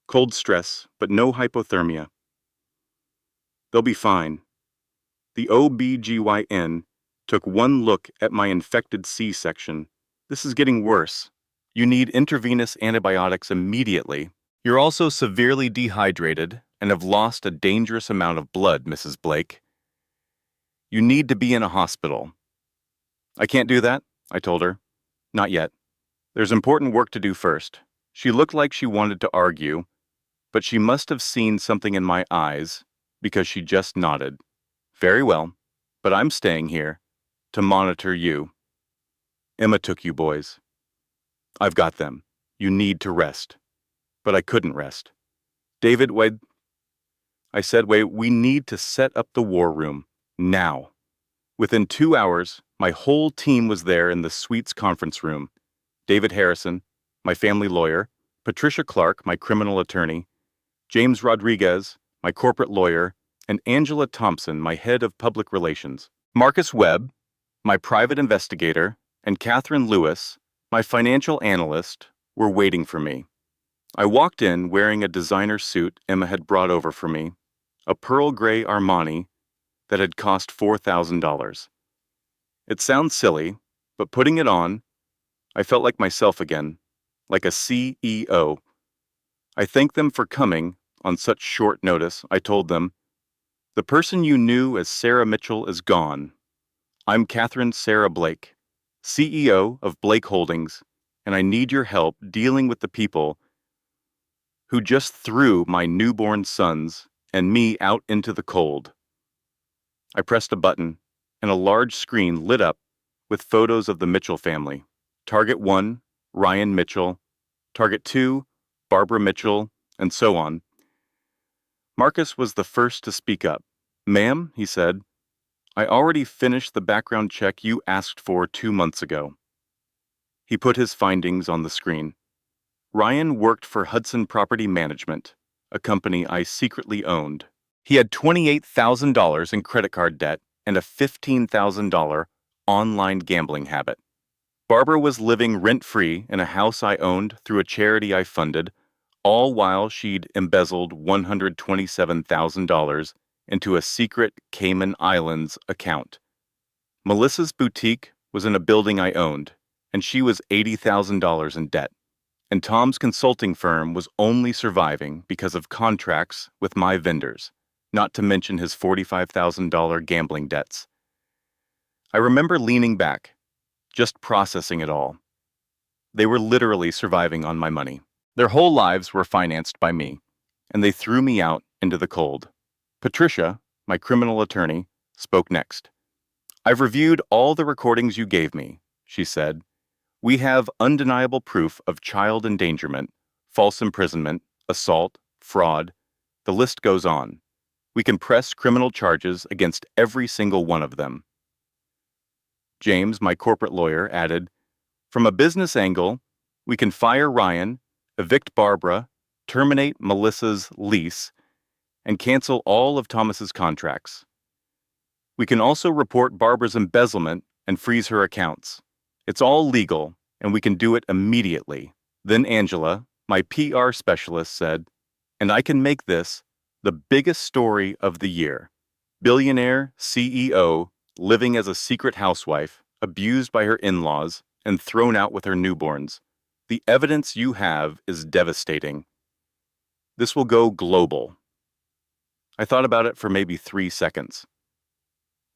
"Cold stress, but no hypothermia. They'll be fine." The OBGYN took one look at my infected C-section. "This is getting worse. You need intravenous antibiotics immediately. You're also severely dehydrated and have lost a dangerous amount of blood, Mrs. Blake. You need to be in a hospital." "I can't do that," I told her. "Not yet. There's important work to do first." She looked like she wanted to argue, but she must have seen something in my eyes because she just nodded. "Very well, but I'm staying here to monitor you." "Emma took you boys." "I've got them. You need to rest." But I couldn't rest. "David, wait." I said, we need to set up the war room, now." Within 2 hours, my whole team was there in the suite's conference room. David Harrison, my family lawyer, Patricia Clark, my criminal attorney, James Rodriguez, my corporate lawyer, and Angela Thompson, my head of public relations. Marcus Webb, my private investigator, and Catherine Lewis, my financial analyst, were waiting for me. I walked in wearing a designer suit Emma had brought over for me, a pearl gray Armani that had cost $4,000. It sounds silly, but putting it on, I felt like myself again, like a CEO. I thanked them for coming on such short notice. I told them, "The person you knew as Sarah Mitchell is gone. I'm Catherine Sarah Blake, CEO of Blake Holdings, and I need your help dealing with the people who just threw my newborn sons and me out into the cold." I pressed a button, and a large screen lit up with photos of the Mitchell family. Target 1, Ryan Mitchell. Target 2, Barbara Mitchell, and so on. Marcus was the first to speak up. "Ma'am," he said, "I already finished the background check you asked for 2 months ago." He put his findings on the screen. Ryan worked for Hudson Property Management, a company I secretly owned. He had $28,000 in credit card debt and a $15,000 online gambling habit. Barbara was living rent-free in a house I owned through a charity I funded, all while she'd embezzled $127,000 into a secret Cayman Islands account. Melissa's boutique was in a building I owned, and she was $80,000 in debt. And Tom's consulting firm was only surviving because of contracts with my vendors, not to mention his $45,000 gambling debts. I remember leaning back, just processing it all. They were literally surviving on my money. Their whole lives were financed by me, and they threw me out into the cold. Patricia, my criminal attorney, spoke next. "I've reviewed all the recordings you gave me," she said. "We have undeniable proof of child endangerment, false imprisonment, assault, fraud. The list goes on. We can press criminal charges against every single one of them." James, my corporate lawyer, added, "From a business angle, we can fire Ryan, evict Barbara, terminate Melissa's lease, and cancel all of Thomas's contracts. We can also report Barbara's embezzlement and freeze her accounts. It's all legal, and we can do it immediately." Then Angela, my PR specialist, said, "And I can make this the biggest story of the year. Billionaire CEO living as a secret housewife, abused by her in-laws, and thrown out with her newborns. The evidence you have is devastating. This will go global." I thought about it for maybe 3 seconds.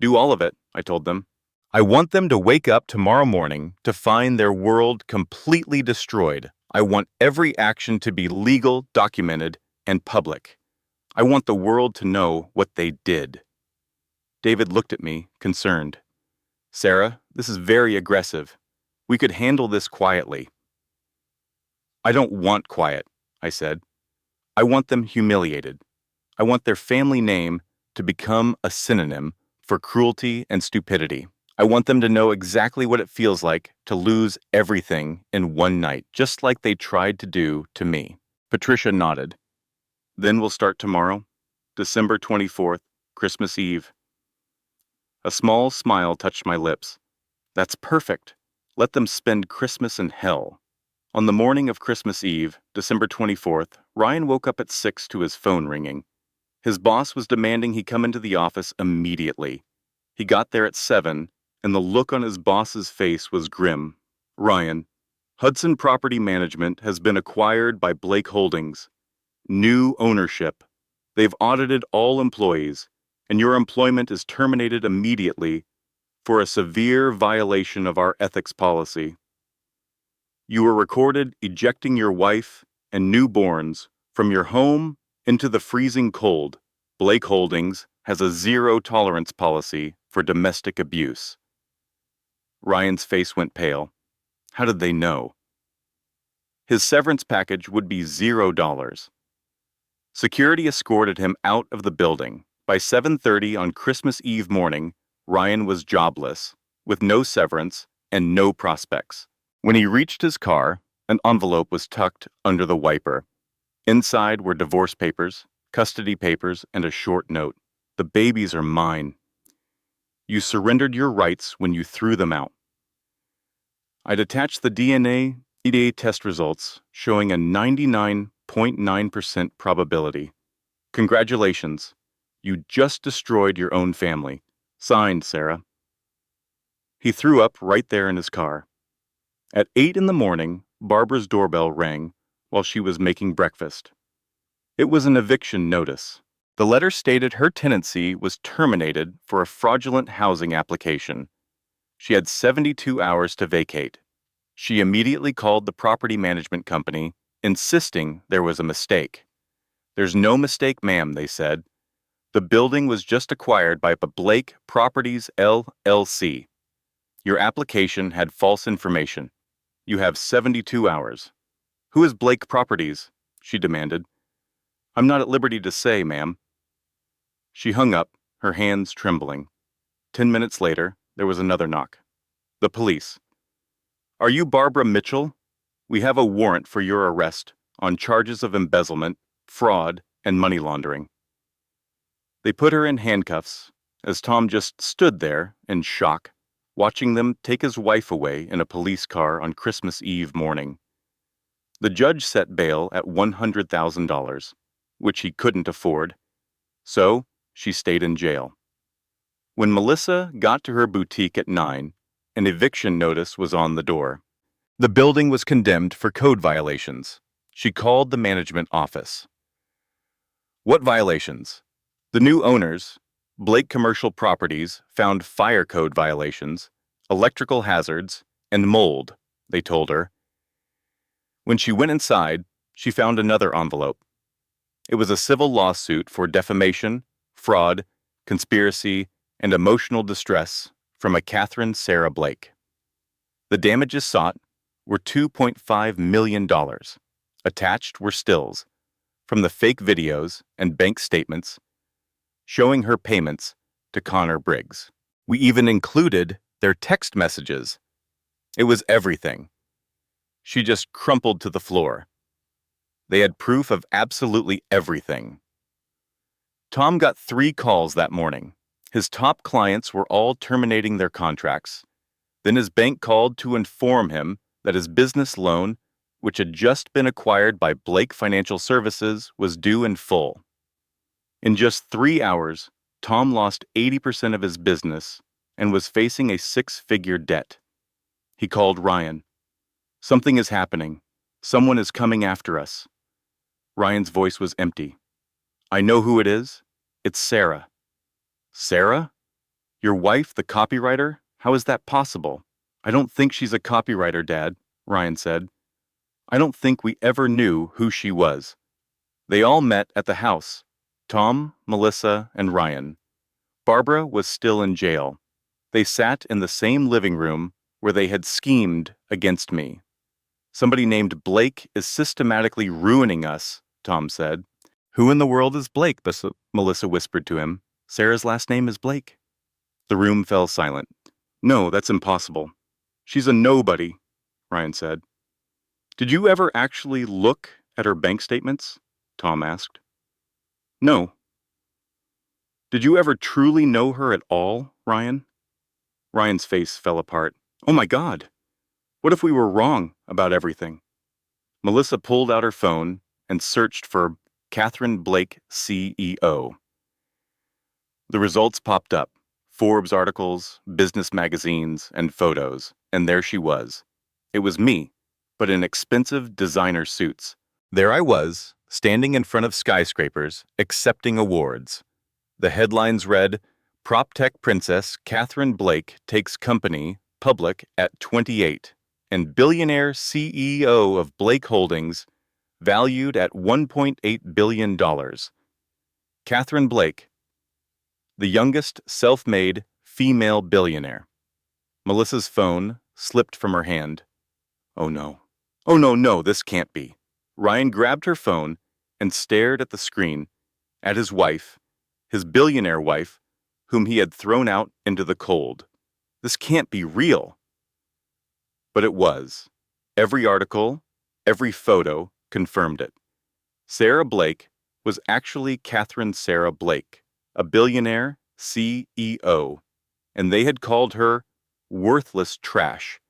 "Do all of it," I told them. "I want them to wake up tomorrow morning to find their world completely destroyed. I want every action to be legal, documented, and public. I want the world to know what they did." David looked at me, concerned. "Sarah, this is very aggressive. We could handle this quietly." "I don't want quiet," I said. "I want them humiliated. I want their family name to become a synonym for cruelty and stupidity. I want them to know exactly what it feels like to lose everything in one night, just like they tried to do to me." Patricia nodded. "Then we'll start tomorrow, December 24th, Christmas Eve." A small smile touched my lips. "That's perfect. Let them spend Christmas in hell." On the morning of Christmas Eve, December 24th, Ryan woke up at 6 to his phone ringing. His boss was demanding he come into the office immediately. He got there at 7, and the look on his boss's face was grim. "Ryan, Hudson Property Management has been acquired by Blake Holdings. New ownership. They've audited all employees, and your employment is terminated immediately for a severe violation of our ethics policy. You were recorded ejecting your wife and newborns from your home into the freezing cold. Blake Holdings has a zero-tolerance policy for domestic abuse." Ryan's face went pale. How did they know? His severance package would be $0. Security escorted him out of the building. By 7:30 on Christmas Eve morning, Ryan was jobless, with no severance and no prospects. When he reached his car, an envelope was tucked under the wiper. Inside were divorce papers, custody papers, and a short note. "The babies are mine. You surrendered your rights when you threw them out." I'd attached the DNA test results showing a 99.9% probability. "Congratulations. You just destroyed your own family. Signed, Sarah." He threw up right there in his car. At 8 in the morning, Barbara's doorbell rang while she was making breakfast. It was an eviction notice. The letter stated her tenancy was terminated for a fraudulent housing application. She had 72 hours to vacate. She immediately called the property management company, insisting there was a mistake. "There's no mistake, ma'am," they said. "The building was just acquired by Blake Properties LLC. Your application had false information. You have 72 hours. Who is Blake Properties?" she demanded. I'm not at liberty to say, ma'am. She hung up, her hands trembling. 10 minutes later, there was another knock. The police. Are you Barbara Mitchell? We have a warrant for your arrest on charges of embezzlement, fraud, and money laundering. They put her in handcuffs as Tom just stood there in shock, watching them take his wife away in a police car on Christmas Eve morning. The judge set bail at $100,000, which he couldn't afford, so she stayed in jail. When Melissa got to her boutique at 9, an eviction notice was on the door. The building was condemned for code violations. She called the management office. What violations? The new owners, Blake Commercial Properties, found fire code violations, electrical hazards, and mold, they told her. When she went inside, she found another envelope. It was a civil lawsuit for defamation, fraud, conspiracy, and emotional distress from a Catherine Sarah Blake. The damages sought were $2.5 million. Attached were stills from the fake videos and bank statements showing her payments to Connor Briggs. We even included their text messages. It was everything. She just crumpled to the floor. They had proof of absolutely everything. Tom got 3 calls that morning. His top clients were all terminating their contracts. Then his bank called to inform him that his business loan, which had just been acquired by Blake Financial Services, was due in full. In just 3 hours, Tom lost 80% of his business and was facing a 6-figure debt. He called Ryan. Something is happening. Someone is coming after us. Ryan's voice was empty. I know who it is. It's Sarah. Sarah? Your wife, the copywriter? How is that possible? I don't think she's a copywriter, Dad, Ryan said. I don't think we ever knew who she was. They all met at the house. Tom, Melissa, and Ryan. Barbara was still in jail. They sat in the same living room where they had schemed against me. Somebody named Blake is systematically ruining us, Tom said. Who in the world is Blake? Melissa whispered to him. Sarah's last name is Blake. The room fell silent. No, that's impossible. She's a nobody, Ryan said. Did you ever actually look at her bank statements? Tom asked. No. Did you ever truly know her at all, Ryan? Ryan's face fell apart. Oh my God. What if we were wrong about everything? Melissa pulled out her phone and searched for Catherine Blake, CEO. The results popped up. Forbes articles, business magazines, and photos, and there she was. It was me, but in expensive designer suits. There I was, standing in front of skyscrapers, accepting awards. The headlines read, PropTech Princess Catherine Blake takes company public at 28, and billionaire CEO of Blake Holdings, valued at $1.8 billion. Catherine Blake, the youngest self-made female billionaire. Melissa's phone slipped from her hand. Oh no. Oh no, this can't be. Ryan grabbed her phone and stared at the screen, at his wife, his billionaire wife, whom he had thrown out into the cold. This can't be real. But it was. Every article, every photo confirmed it. Sarah Blake was actually Catherine Sarah Blake, a billionaire CEO, and they had called her worthless trash.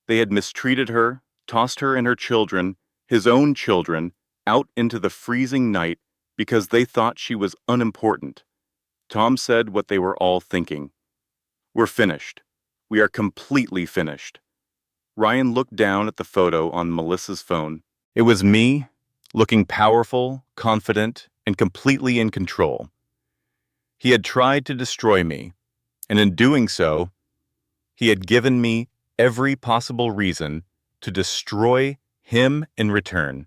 They had mistreated her, tossed her and her children, his own children, out into the freezing night because they thought she was unimportant. Tom said what they were all thinking. We're finished. We are completely finished. Ryan looked down at the photo on Melissa's phone. It was me, looking powerful, confident, and completely in control. He had tried to destroy me, and in doing so, he had given me every possible reason to destroy him in return,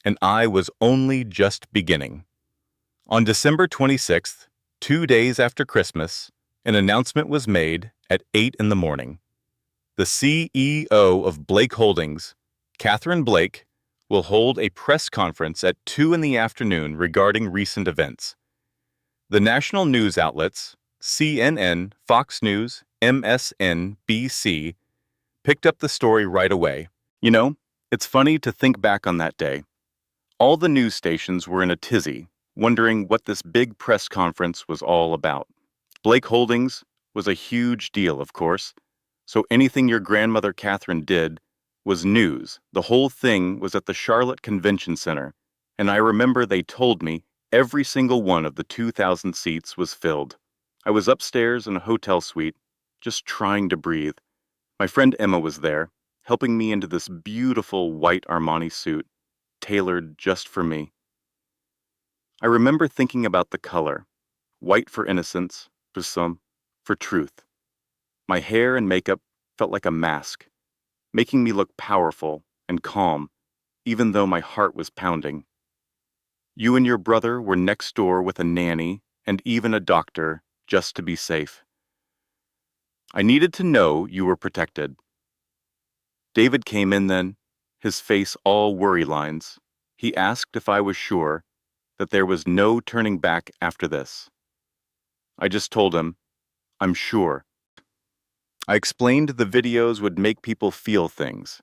and I was only just beginning. On December 26th, 2 days after Christmas, an announcement was made at 8 in the morning. The CEO of Blake Holdings, Catherine Blake, will hold a press conference at 2 in the afternoon regarding recent events. The national news outlets, CNN, Fox News, MSNBC, picked up the story right away. You know, it's funny to think back on that day. All the news stations were in a tizzy, wondering what this big press conference was all about. Blake Holdings was a huge deal, of course, so anything your grandmother Catherine did was news. The whole thing was at the Charlotte Convention Center, and I remember they told me every single one of the 2,000 seats was filled. I was upstairs in a hotel suite, just trying to breathe. My friend Emma was there, helping me into this beautiful white Armani suit, tailored just for me. I remember thinking about the color, white for innocence, for truth. My hair and makeup felt like a mask, making me look powerful and calm, even though my heart was pounding. You and your brother were next door with a nanny and even a doctor, just to be safe. I needed to know you were protected. David came in then, his face all worry lines. He asked if I was sure that there was no turning back after this. I just told him, I'm sure. I explained the videos would make people feel things,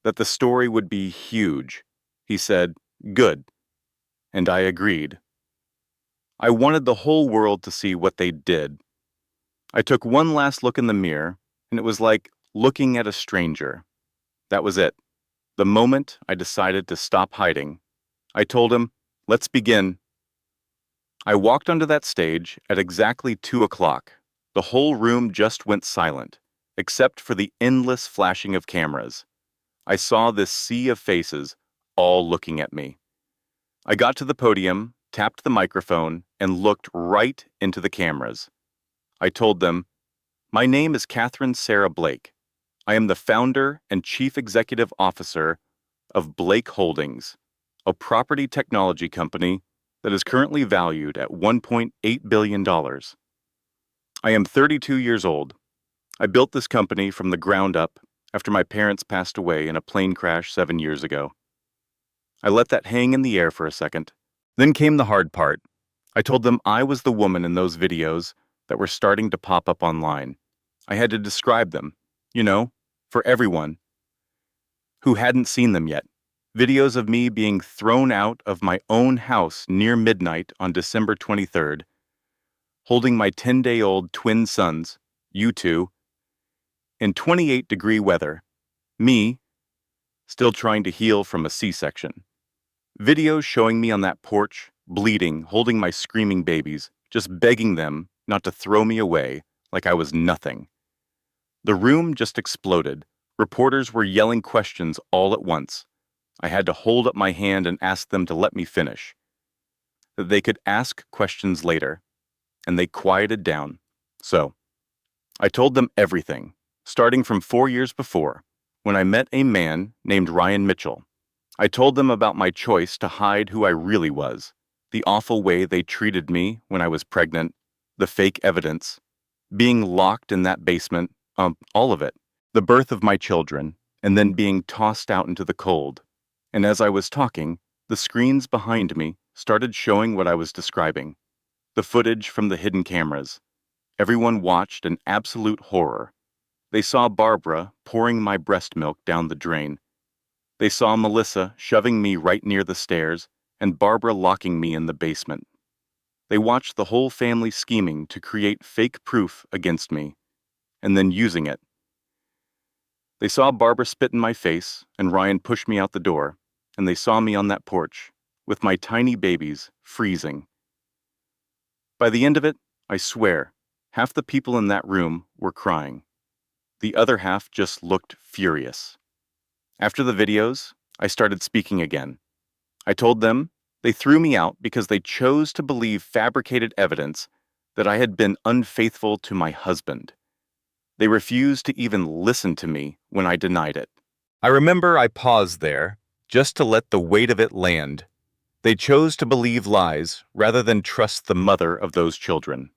that the story would be huge. He said, good, and I agreed. I wanted the whole world to see what they did. I took one last look in the mirror, and it was like looking at a stranger. That was it. The moment I decided to stop hiding, I told him, let's begin. I walked onto that stage at exactly 2 o'clock. The whole room just went silent, except for the endless flashing of cameras. I saw this sea of faces, all looking at me. I got to the podium, tapped the microphone, and looked right into the cameras. I told them, my name is Catherine Sarah Blake. I am the founder and chief executive officer of Blake Holdings, a property technology company that is currently valued at $1.8 billion. I am 32 years old. I built this company from the ground up after my parents passed away in a plane crash 7 years ago. I let that hang in the air for a second. Then came the hard part. I told them I was the woman in those videos that were starting to pop up online. I had to describe them, for everyone who hadn't seen them yet. Videos of me being thrown out of my own house near midnight on December 23rd, holding my 10-day-old twin sons, you two, in 28-degree weather, me, still trying to heal from a C-section. Videos showing me on that porch, bleeding, holding my screaming babies, just begging them not to throw me away like I was nothing. The room just exploded. Reporters were yelling questions all at once. I had to hold up my hand and ask them to let me finish. That they could ask questions later, and they quieted down. So, I told them everything, starting from 4 years before, when I met a man named Ryan Mitchell. I told them about my choice to hide who I really was, the awful way they treated me when I was pregnant, the fake evidence, being locked in that basement, all of it, the birth of my children, and then being tossed out into the cold. And as I was talking, the screens behind me started showing what I was describing, the footage from the hidden cameras. Everyone watched in absolute horror. They saw Barbara pouring my breast milk down the drain. They saw Melissa shoving me right near the stairs and Barbara locking me in the basement. They watched the whole family scheming to create fake proof against me, and then using it. They saw Barbara spit in my face and Ryan push me out the door, and they saw me on that porch, with my tiny babies freezing. By the end of it, I swear, half the people in that room were crying. The other half just looked furious. After the videos, I started speaking again. I told them they threw me out because they chose to believe fabricated evidence that I had been unfaithful to my husband. They refused to even listen to me when I denied it. I remember I paused there, just to let the weight of it land. They chose to believe lies rather than trust the mother of those children.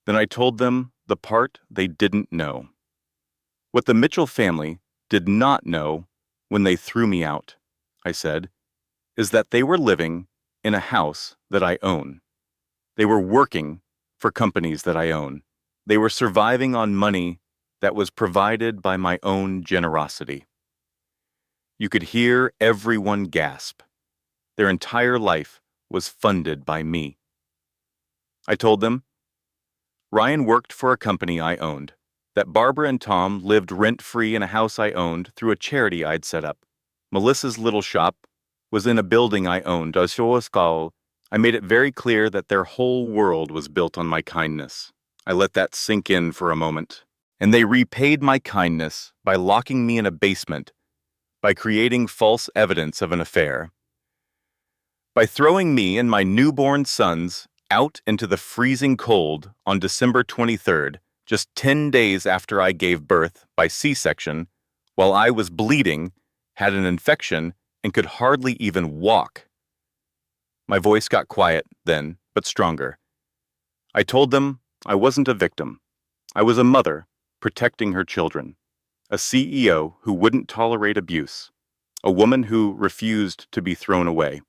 Then I told them the part they didn't know. What the Mitchell family did not know when they threw me out. I said, is that they were living in a house that I own. They were working for companies that I own. They were surviving on money that was provided by my own generosity. You could hear everyone gasp. Their entire life was funded by me. I told them, Ryan worked for a company I owned, that Barbara and Tom lived rent-free in a house I owned through a charity I'd set up. Melissa's little shop was in a building I owned. I made it very clear that their whole world was built on my kindness. I let that sink in for a moment. And they repaid my kindness by locking me in a basement, by creating false evidence of an affair, by throwing me and my newborn sons out into the freezing cold on December 23rd, just 10 days after I gave birth by C-section, while I was bleeding, had an infection, and could hardly even walk. My voice got quiet then, but stronger. I told them I wasn't a victim. I was a mother protecting her children, a CEO who wouldn't tolerate abuse, a woman who refused to be thrown away.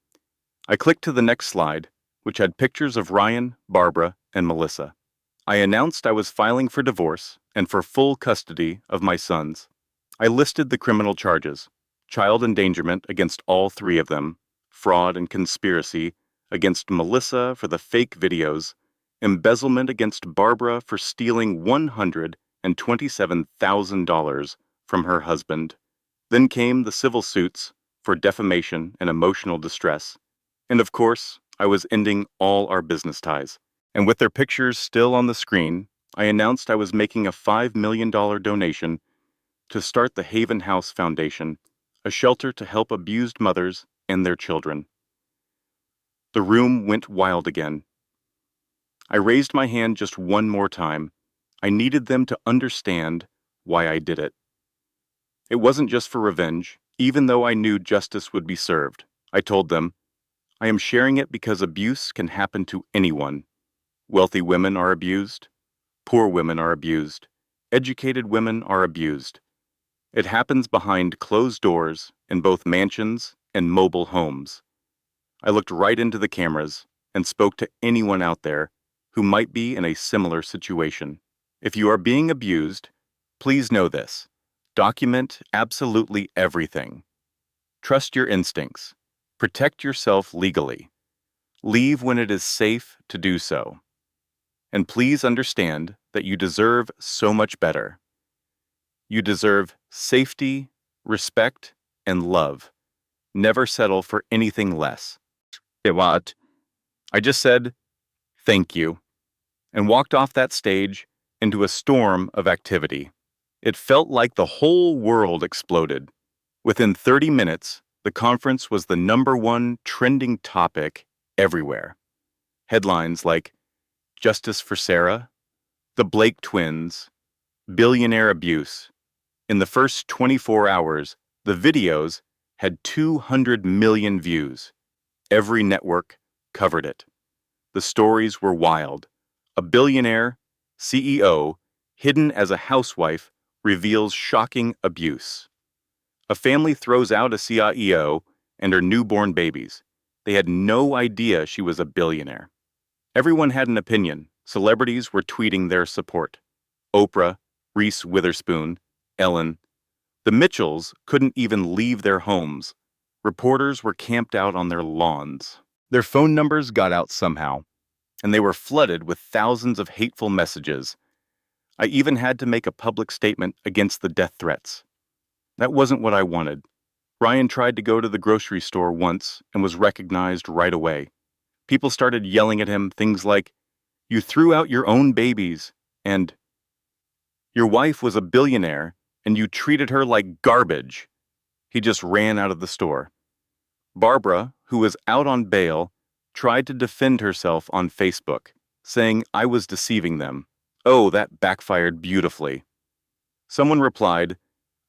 I clicked to the next slide, which had pictures of Ryan, Barbara, and Melissa. I announced I was filing for divorce and for full custody of my sons. I listed the criminal charges: child endangerment against all three of them, fraud and conspiracy against Melissa for the fake videos, embezzlement against Barbara for stealing $127,000 from her husband. Then came the civil suits for defamation and emotional distress. And of course, I was ending all our business ties. And with their pictures still on the screen, I announced I was making a $5 million donation to start the Haven House Foundation, a shelter to help abused mothers and their children. The room went wild again. I raised my hand just one more time. I needed them to understand why I did it. It wasn't just for revenge, even though I knew justice would be served. I told them, I am sharing it because abuse can happen to anyone. Wealthy women are abused. Poor women are abused. Educated women are abused. It happens behind closed doors in both mansions and mobile homes. I looked right into the cameras and spoke to anyone out there who might be in a similar situation. If you are being abused, please know this. Document absolutely everything. Trust your instincts. Protect yourself legally. Leave when it is safe to do so. And please understand that you deserve so much better. You deserve safety, respect, and love. Never settle for anything less. What? I just said, thank you, and walked off that stage into a storm of activity. It felt like the whole world exploded. Within 30 minutes, the conference was the #1 trending topic everywhere. Headlines like Justice for Sarah, The Blake Twins, Billionaire Abuse. In the first 24 hours, the videos had 200 million views. Every network covered it. The stories were wild. A billionaire, CEO, hidden as a housewife, reveals shocking abuse. A family throws out a CIO and her newborn babies. They had no idea she was a billionaire. Everyone had an opinion. Celebrities were tweeting their support. Oprah, Reese Witherspoon, Ellen. The Mitchells couldn't even leave their homes. Reporters were camped out on their lawns. Their phone numbers got out somehow, and they were flooded with thousands of hateful messages. I even had to make a public statement against the death threats. That wasn't what I wanted. Ryan tried to go to the grocery store once and was recognized right away. People started yelling at him things like, "You threw out your own babies," and "Your wife was a billionaire and you treated her like garbage." He just ran out of the store. Barbara, who was out on bail, tried to defend herself on Facebook, saying I was deceiving them. Oh, that backfired beautifully. Someone replied,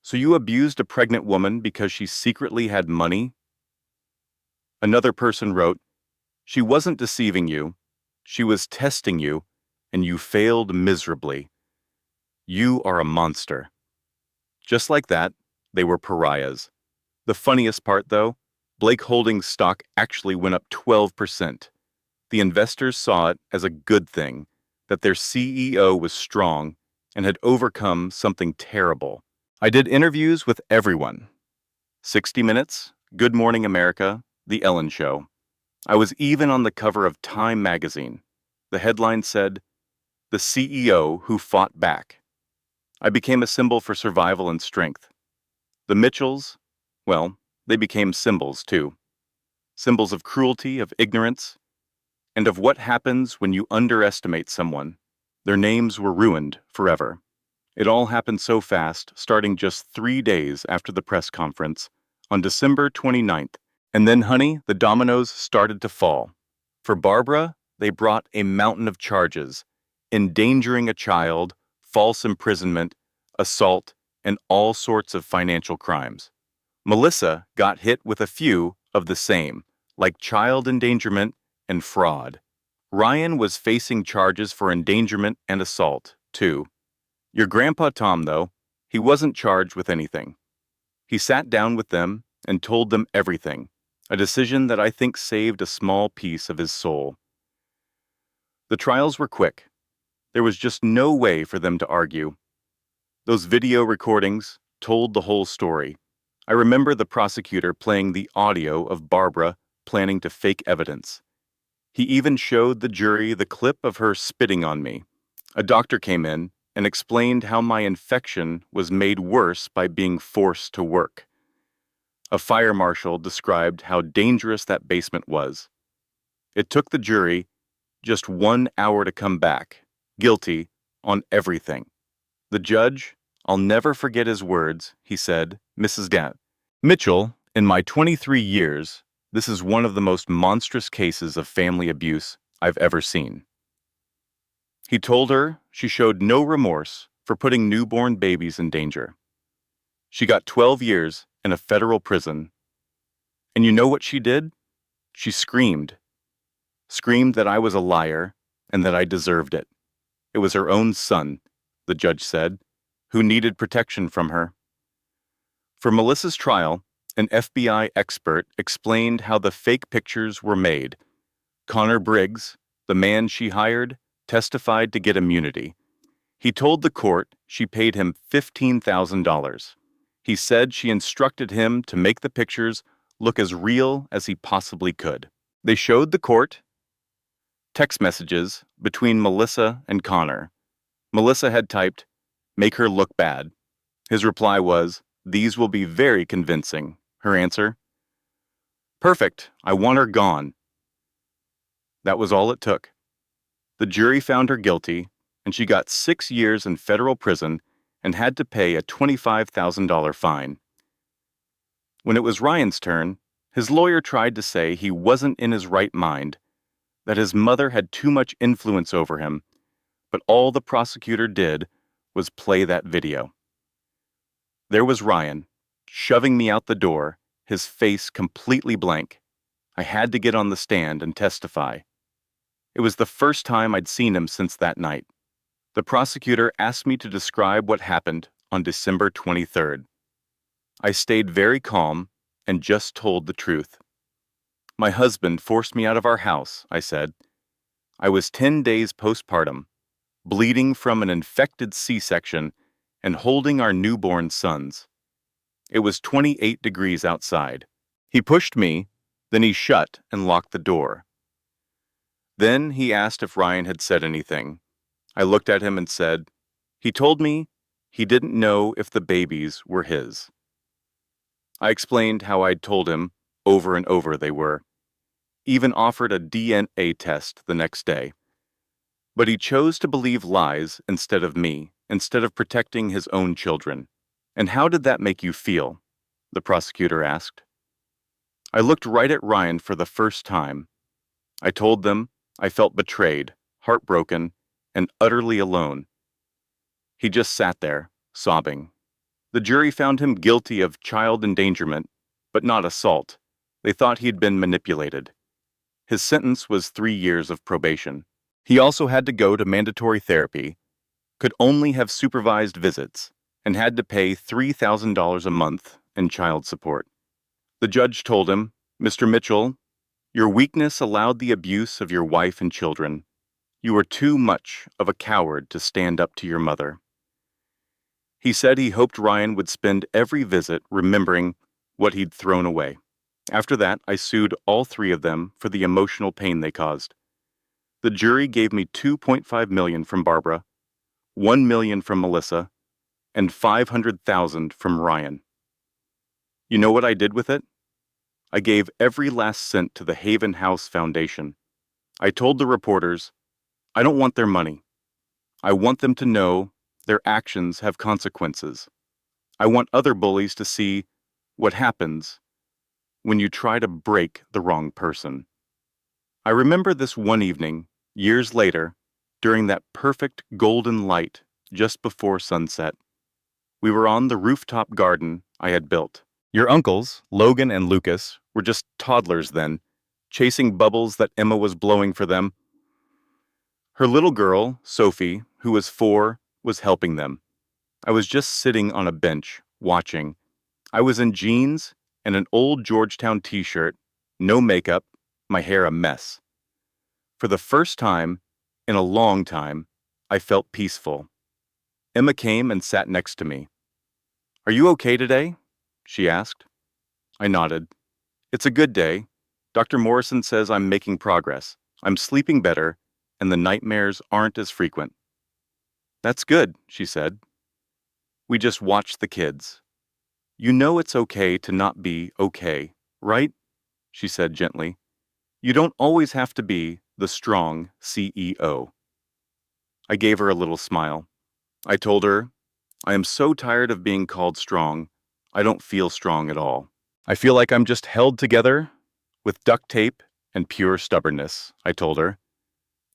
"So you abused a pregnant woman because she secretly had money?" Another person wrote, "She wasn't deceiving you. She was testing you, and you failed miserably. You are a monster." Just like that, they were pariahs. The funniest part, though, Blake Holdings stock actually went up 12%. The investors saw it as a good thing, that their CEO was strong and had overcome something terrible. I did interviews with everyone. 60 Minutes, Good Morning America, The Ellen Show. I was even on the cover of Time magazine. The headline said, "The CEO Who Fought Back." I became a symbol for survival and strength. The Mitchells, well, they became symbols too. Symbols of cruelty, of ignorance, and of what happens when you underestimate someone. Their names were ruined forever. It all happened so fast, starting just 3 days after the press conference, on December 29th. And then, honey, the dominoes started to fall. For Barbara, they brought a mountain of charges: endangering a child, false imprisonment, assault, and all sorts of financial crimes. Melissa got hit with a few of the same, like child endangerment and fraud. Ryan was facing charges for endangerment and assault, too. Your grandpa Tom, though, he wasn't charged with anything. He sat down with them and told them everything, a decision that I think saved a small piece of his soul. The trials were quick. There was just no way for them to argue. Those video recordings told the whole story. I remember the prosecutor playing the audio of Barbara planning to fake evidence. He even showed the jury the clip of her spitting on me. A doctor came in and explained how my infection was made worse by being forced to work. A fire marshal described how dangerous that basement was. It took the jury just 1 hour to come back, guilty on everything. The judge, I'll never forget his words, he said, "Mrs. Mitchell, in my 23 years, this is one of the most monstrous cases of family abuse I've ever seen." He told her she showed no remorse for putting newborn babies in danger. She got 12 years in a federal prison. And you know what she did? She screamed. Screamed that I was a liar and that I deserved it. It was her own son, the judge said, who needed protection from her. For Melissa's trial, an FBI expert explained how the fake pictures were made. Connor Briggs, the man she hired, testified to get immunity. He told the court she paid him $15,000. He said she instructed him to make the pictures look as real as he possibly could. They showed the court text messages between Melissa and Connor. Melissa had typed, "Make her look bad." His reply was, "These will be very convincing." Her answer, "Perfect, I want her gone." That was all it took. The jury found her guilty, and she got 6 years in federal prison and had to pay a $25,000 fine. When it was Ryan's turn, his lawyer tried to say he wasn't in his right mind, that his mother had too much influence over him, but all the prosecutor did was play that video. There was Ryan, shoving me out the door, his face completely blank. I had to get on the stand and testify. It was the first time I'd seen him since that night. The prosecutor asked me to describe what happened on December 23rd. I stayed very calm and just told the truth. "My husband forced me out of our house," I said. "I was 10 days postpartum, bleeding from an infected C-section and holding our newborn sons. It was 28 degrees outside. He pushed me, then he shut and locked the door. Then he asked if Ryan had said anything. I looked at him and said, he told me he didn't know if the babies were his." I explained how I'd told him over and over they were. Even offered a DNA test the next day. But he chose to believe lies instead of me, instead of protecting his own children. "And how did that make you feel?" the prosecutor asked. I looked right at Ryan for the first time. I told them I felt betrayed, heartbroken, and utterly alone. He just sat there, sobbing. The jury found him guilty of child endangerment, but not assault. They thought he'd been manipulated. His sentence was 3 years of probation. He also had to go to mandatory therapy, could only have supervised visits, and had to pay $3,000 a month in child support. The judge told him, Mr. Mitchell, your weakness allowed the abuse of your wife and children. You were too much of a coward to stand up to your mother. He said he hoped Ryan would spend every visit remembering what he'd thrown away. After that, I sued all three of them for the emotional pain they caused. The jury gave me $2.5 million from Barbara, $1 million from Melissa, and $500,000 from Ryan. You know what I did with it? I gave every last cent to the Haven House Foundation. I told the reporters, I don't want their money. I want them to know their actions have consequences. I want other bullies to see what happens when you try to break the wrong person. I remember this one evening, years later, during that perfect golden light just before sunset. We were on the rooftop garden I had built. Your uncles, Logan and Lucas, were just toddlers then, chasing bubbles that Emma was blowing for them. Her little girl, Sophie, who was 4, was helping them. I was just sitting on a bench, watching. I was in jeans and an old Georgetown t-shirt, no makeup, my hair a mess. For the first time in a long time, I felt peaceful. Emma came and sat next to me. Are you okay today? She asked. I nodded. It's a good day. Dr. Morrison says I'm making progress. I'm sleeping better, and the nightmares aren't as frequent. That's good, she said. We just watched the kids. You know it's okay to not be okay, right? She said gently. You don't always have to be the strong CEO. I gave her a little smile. I told her, I am so tired of being called strong, I don't feel strong at all. I feel like I'm just held together with duct tape and pure stubbornness, I told her.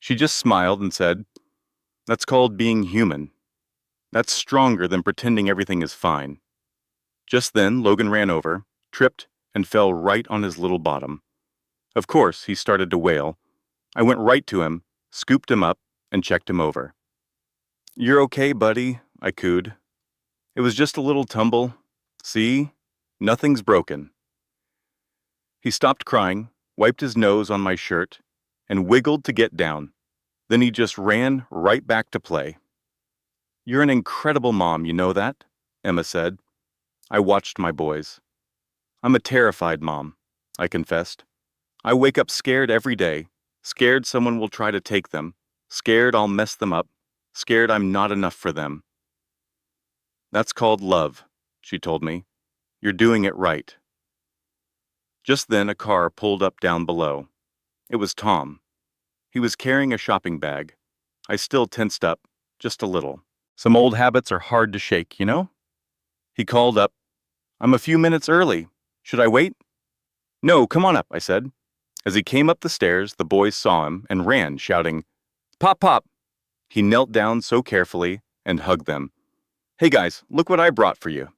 She just smiled and said, that's called being human. That's stronger than pretending everything is fine. Just then, Logan ran over, tripped, and fell right on his little bottom. Of course, he started to wail. I went right to him, scooped him up, and checked him over. You're okay, buddy, I cooed. It was just a little tumble. See? Nothing's broken. He stopped crying, wiped his nose on my shirt, and wiggled to get down. Then he just ran right back to play. You're an incredible mom, you know that? Emma said. I watched my boys. I'm a terrified mom, I confessed. I wake up scared every day, scared someone will try to take them, scared I'll mess them up, scared I'm not enough for them. That's called love, she told me. You're doing it right. Just then a car pulled up down below. It was Tom. He was carrying a shopping bag. I still tensed up, just a little. Some old habits are hard to shake, you know? He called up, I'm a few minutes early. Should I wait? No, come on up, I said. As he came up the stairs, the boys saw him and ran, shouting, Pop, Pop! He knelt down so carefully and hugged them. Hey guys, look what I brought for you.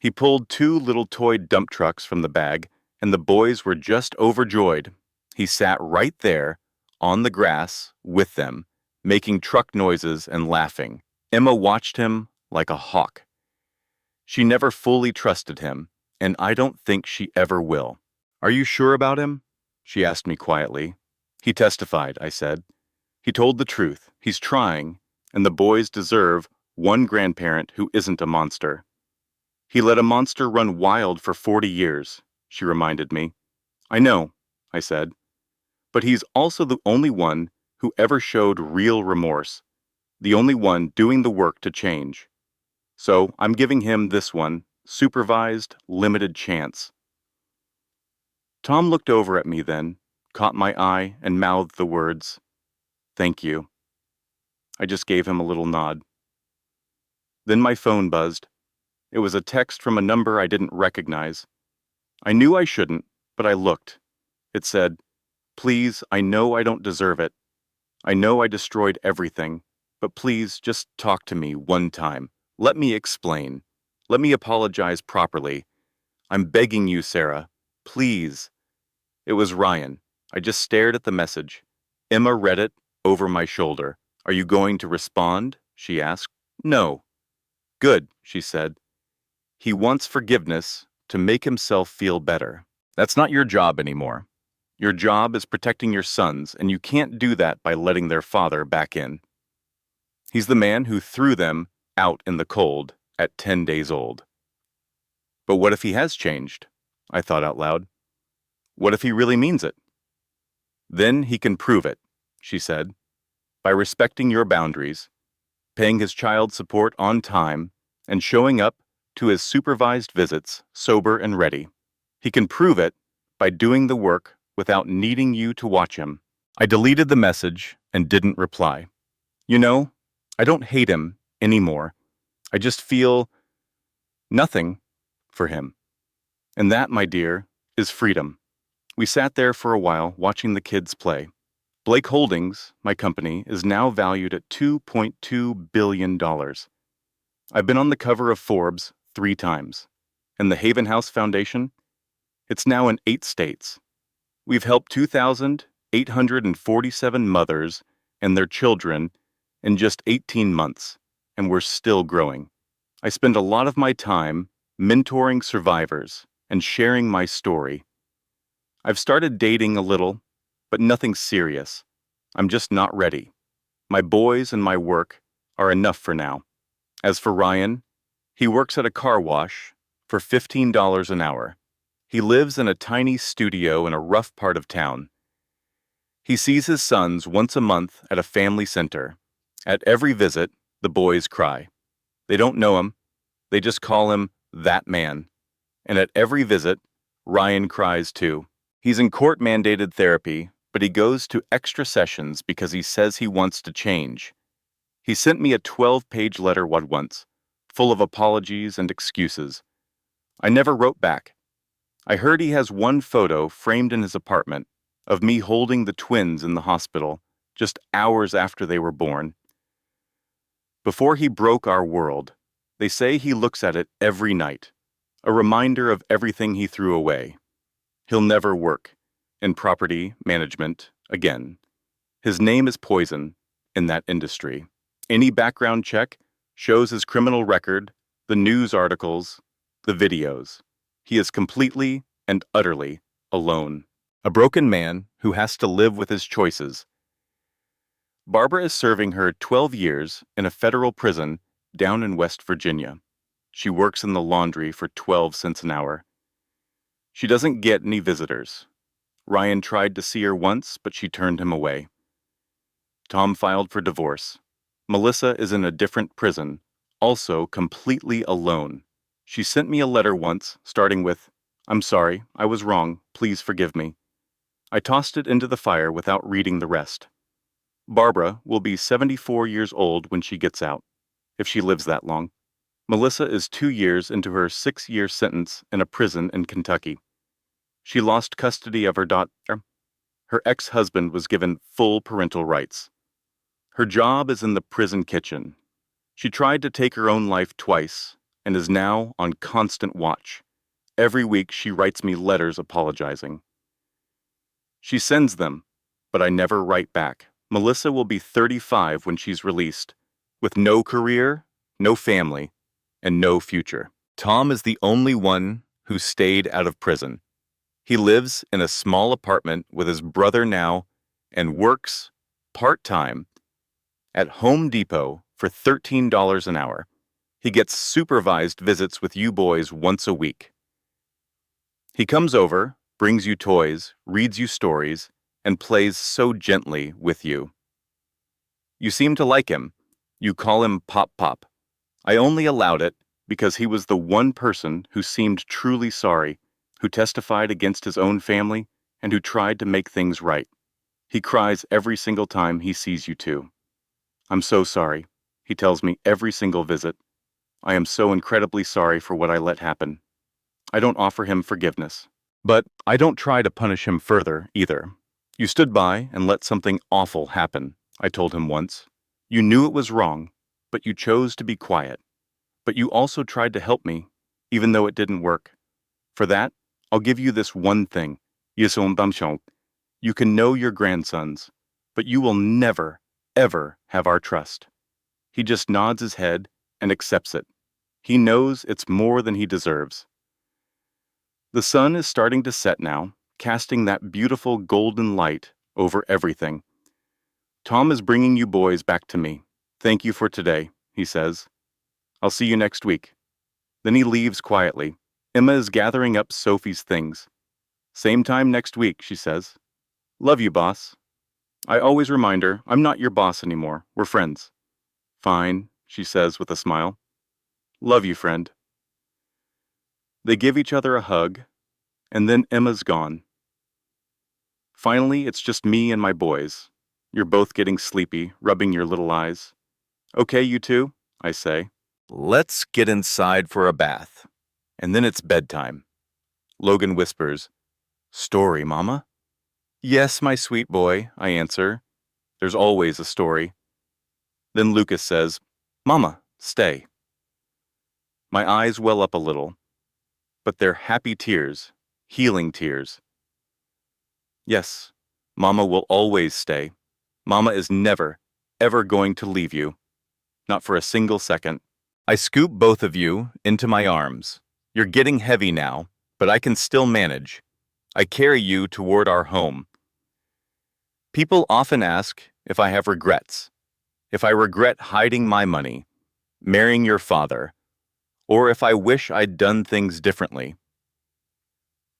He pulled 2 little toy dump trucks from the bag, and the boys were just overjoyed. He sat right there, on the grass, with them, making truck noises and laughing. Emma watched him like a hawk. She never fully trusted him, and I don't think she ever will. Are you sure about him? She asked me quietly. He testified, I said. He told the truth. He's trying, and the boys deserve one grandparent who isn't a monster. He let a monster run wild for 40 years, she reminded me. I know, I said. But he's also the only one who ever showed real remorse, the only one doing the work to change. So I'm giving him this one, supervised, limited chance. Tom looked over at me then, caught my eye, and mouthed the words, Thank you. I just gave him a little nod. Then my phone buzzed. It was a text from a number I didn't recognize. I knew I shouldn't, but I looked. It said, Please, I know I don't deserve it. I know I destroyed everything, but please just talk to me one time. Let me explain. Let me apologize properly. I'm begging you, Sarah. Please. It was Ryan. I just stared at the message. Emma read it over my shoulder. Are you going to respond? She asked. No. Good, she said. He wants forgiveness to make himself feel better. That's not your job anymore. Your job is protecting your sons, and you can't do that by letting their father back in. He's the man who threw them out in the cold at 10 days old. But what if he has changed? I thought out loud. What if he really means it? Then he can prove it, she said, by respecting your boundaries, paying his child support on time, and showing up to his supervised visits sober and ready. He can prove it by doing the work without needing you to watch him. I deleted the message and didn't reply. You know, I don't hate him anymore. I just feel nothing for him. And that, my dear, is freedom. We sat there for a while watching the kids play. Blake Holdings, my company, is now valued at $2.2 billion. I've been on the cover of Forbes 3 times. And the Haven House Foundation? It's now in 8 states. We've helped 2,847 mothers and their children in just 18 months, and we're still growing. I spend a lot of my time mentoring survivors and sharing my story. I've started dating a little, but nothing serious. I'm just not ready. My boys and my work are enough for now. As for Ryan, he works at a car wash for $15 an hour. He lives in a tiny studio in a rough part of town. He sees his sons once a month at a family center. At every visit, the boys cry. They don't know him. They just call him that man. And at every visit, Ryan cries too. He's in court-mandated therapy, but he goes to extra sessions because he says he wants to change. He sent me a 12-page letter once, full of apologies and excuses. I never wrote back. I heard he has one photo framed in his apartment of me holding the twins in the hospital just hours after they were born. Before he broke our world, they say he looks at it every night, a reminder of everything he threw away. He'll never work in property management again. His name is poison in that industry. Any background check shows his criminal record, the news articles, the videos. He is completely and utterly alone. A broken man who has to live with his choices. Barbara is serving her 12 years in a federal prison down in West Virginia. She works in the laundry for 12 cents an hour. She doesn't get any visitors. Ryan tried to see her once, but she turned him away. Tom filed for divorce. Melissa is in a different prison, also completely alone. She sent me a letter once, starting with, "I'm sorry, I was wrong, please forgive me." I tossed it into the fire without reading the rest. Barbara will be 74 years old when she gets out, if she lives that long. Melissa is 2 years into her 6-year sentence in a prison in Kentucky. She lost custody of her daughter. Her ex-husband was given full parental rights. Her job is in the prison kitchen. She tried to take her own life twice and is now on constant watch. Every week she writes me letters apologizing. She sends them, but I never write back. Melissa will be 35 when she's released, with no career, no family, and no future. Tom is the only one who stayed out of prison. He lives in a small apartment with his brother now and works part-time at Home Depot for $13 an hour. He gets supervised visits with you boys once a week. He comes over, brings you toys, reads you stories, and plays so gently with you. You seem to like him. You call him Pop Pop. I only allowed it because he was the one person who seemed truly sorry, who testified against his own family, and who tried to make things right. He cries every single time he sees you two. "I'm so sorry," he tells me every single visit. "I am so incredibly sorry for what I let happen." I don't offer him forgiveness. But I don't try to punish him further, either. "You stood by and let something awful happen," I told him once. "You knew it was wrong, but you chose to be quiet. But you also tried to help me, even though it didn't work. For that, I'll give you this one thing. You can know your grandsons, but you will never, ever have our trust." He just nods his head and accepts it. He knows it's more than he deserves. The sun is starting to set now, casting that beautiful golden light over everything. Tom is bringing you boys back to me. Thank you for today, he says. I'll see you next week. Then he leaves quietly. Emma is gathering up Sophie's things. Same time next week, she says. Love you, boss. I always remind her I'm not your boss anymore. We're friends. Fine, she says with a smile. Love you, friend. They give each other a hug, and then Emma's gone. Finally, it's just me and my boys. You're both getting sleepy, rubbing your little eyes. Okay, you two, I say. Let's get inside for a bath. And then it's bedtime. Logan whispers, Story, Mama? Yes, my sweet boy, I answer. There's always a story. Then Lucas says, Mama, stay. My eyes well up a little, but they're happy tears, healing tears. Yes, Mama will always stay. Mama is never, ever going to leave you. Not for a single second. I scoop both of you into my arms. You're getting heavy now, but I can still manage. I carry you toward our home. People often ask if I have regrets, if I regret hiding my money, marrying your father, or if I wish I'd done things differently.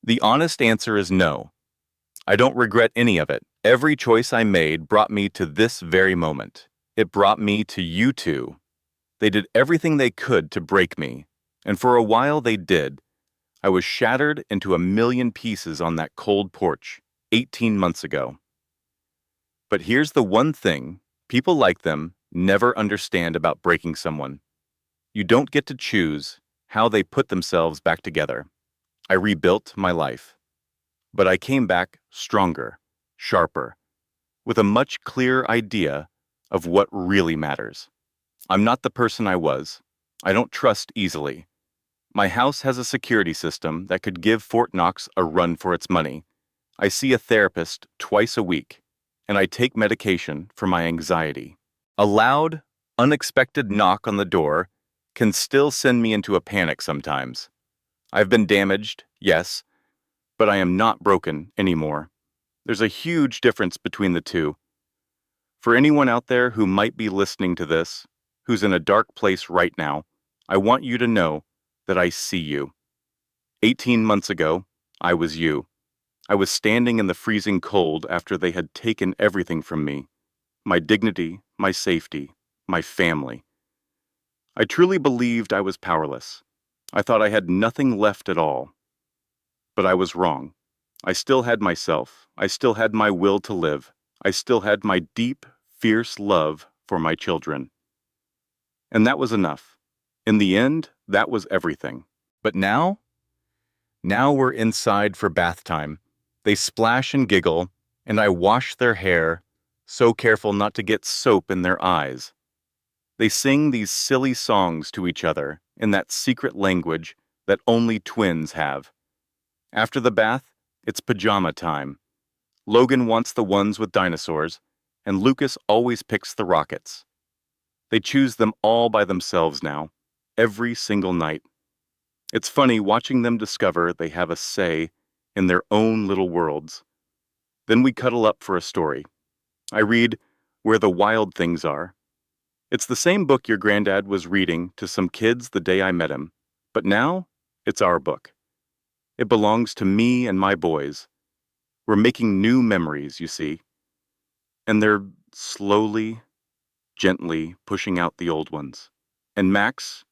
The honest answer is no. I don't regret any of it. Every choice I made brought me to this very moment. It brought me to you two. They did everything they could to break me, and for a while they did. I was shattered into a million pieces on that cold porch 18 months ago. But here's the one thing people like them never understand about breaking someone. You don't get to choose how they put themselves back together. I rebuilt my life. But I came back stronger, sharper, with a much clearer idea of what really matters. I'm not the person I was. I don't trust easily. My house has a security system that could give Fort Knox a run for its money. I see a therapist twice a week, and I take medication for my anxiety. A loud, unexpected knock on the door can still send me into a panic sometimes. I've been damaged, yes, but I am not broken anymore. There's a huge difference between the two. For anyone out there who might be listening to this, who's in a dark place right now, I want you to know that I see you. 18 months ago, I was you. I was standing in the freezing cold after they had taken everything from me. My dignity, my safety, my family. I truly believed I was powerless. I thought I had nothing left at all. But I was wrong. I still had myself. I still had my will to live. I still had my deep, fierce love for my children. And that was enough. In the end, that was everything. But now? Now we're inside for bath time. They splash and giggle, and I wash their hair, so careful not to get soap in their eyes. They sing these silly songs to each other in that secret language that only twins have. After the bath, it's pajama time. Logan wants the ones with dinosaurs, and Lucas always picks the rockets. They choose them all by themselves now, every single night. It's funny watching them discover they have a say in their own little worlds. Then we cuddle up for a story. I read Where the Wild Things Are. It's the same book your granddad was reading to some kids the day I met him, but now it's our book. It belongs to me and my boys. We're making new memories, you see. And they're slowly, gently pushing out the old ones. And Max,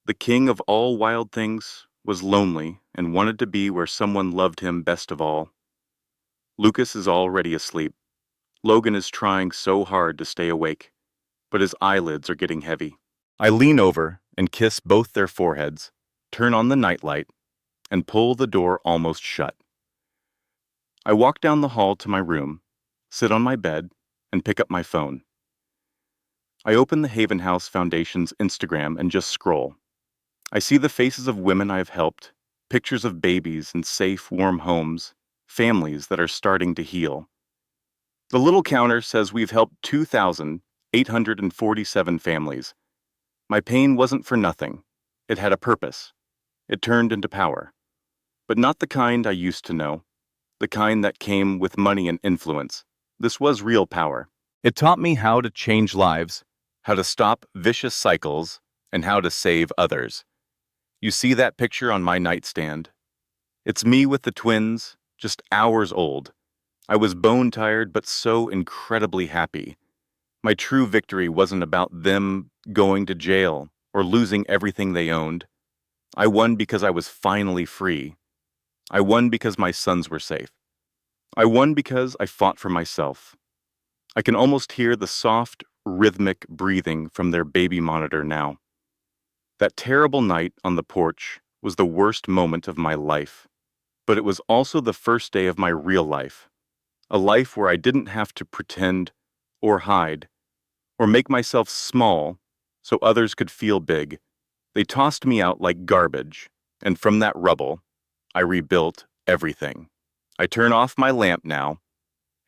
the king of all wild things, was lonely and wanted to be where someone loved him best of all. Lucas is already asleep. Logan is trying so hard to stay awake, but his eyelids are getting heavy. I lean over and kiss both their foreheads, turn on the nightlight, and pull the door almost shut. I walk down the hall to my room, sit on my bed, and pick up my phone. I open the Haven House Foundation's Instagram and just scroll. I see the faces of women I've helped, pictures of babies in safe, warm homes, families that are starting to heal. The little counter says we've helped 2,847 families. My pain wasn't for nothing. It had a purpose. It turned into power. but not the kind I used to know, the kind that came with money and influence. This was real power. It taught me how to change lives, how to stop vicious cycles, and how to save others. You see that picture on my nightstand? It's me with the twins, just hours old. I was bone-tired but so incredibly happy. My true victory wasn't about them going to jail or losing everything they owned. I won because I was finally free. I won because my sons were safe. I won because I fought for myself. I can almost hear the soft, rhythmic breathing from their baby monitor now. That terrible night on the porch was the worst moment of my life, but it was also the first day of my real life, a life where I didn't have to pretend or hide or make myself small so others could feel big. They tossed me out like garbage, and from that rubble, I rebuilt everything. I turn off my lamp now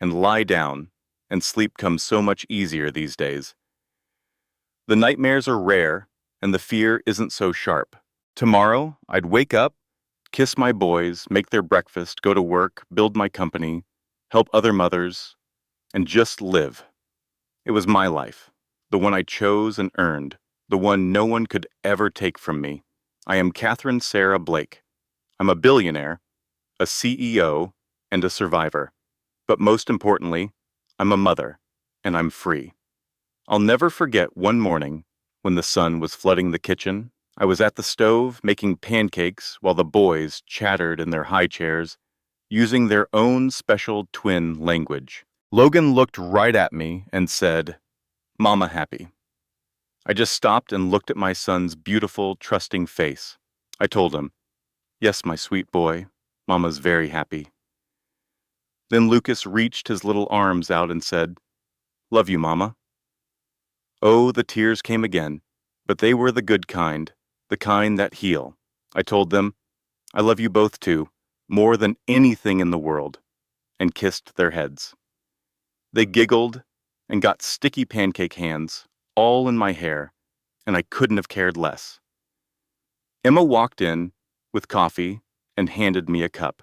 and lie down, and sleep comes so much easier these days. The nightmares are rare, and the fear isn't so sharp. Tomorrow, I'd wake up, kiss my boys, make their breakfast, go to work, build my company, help other mothers, and just live. It was my life, the one I chose and earned, the one no one could ever take from me. I am Catherine Sarah Blake. I'm a billionaire, a CEO, and a survivor. But most importantly, I'm a mother, and I'm free. I'll never forget one morning when the sun was flooding the kitchen. I was at the stove making pancakes while the boys chattered in their high chairs, using their own special twin language. Logan looked right at me and said, "Mama happy?" I just stopped and looked at my son's beautiful, trusting face. I told him, "Yes, my sweet boy, Mama's very happy." Then Lucas reached his little arms out and said, "Love you, Mama." Oh, the tears came again, but they were the good kind, the kind that heal. I told them, "I love you both too, more than anything in the world," and kissed their heads. They giggled and got sticky pancake hands, all in my hair, and I couldn't have cared less. Emma walked in with coffee and handed me a cup.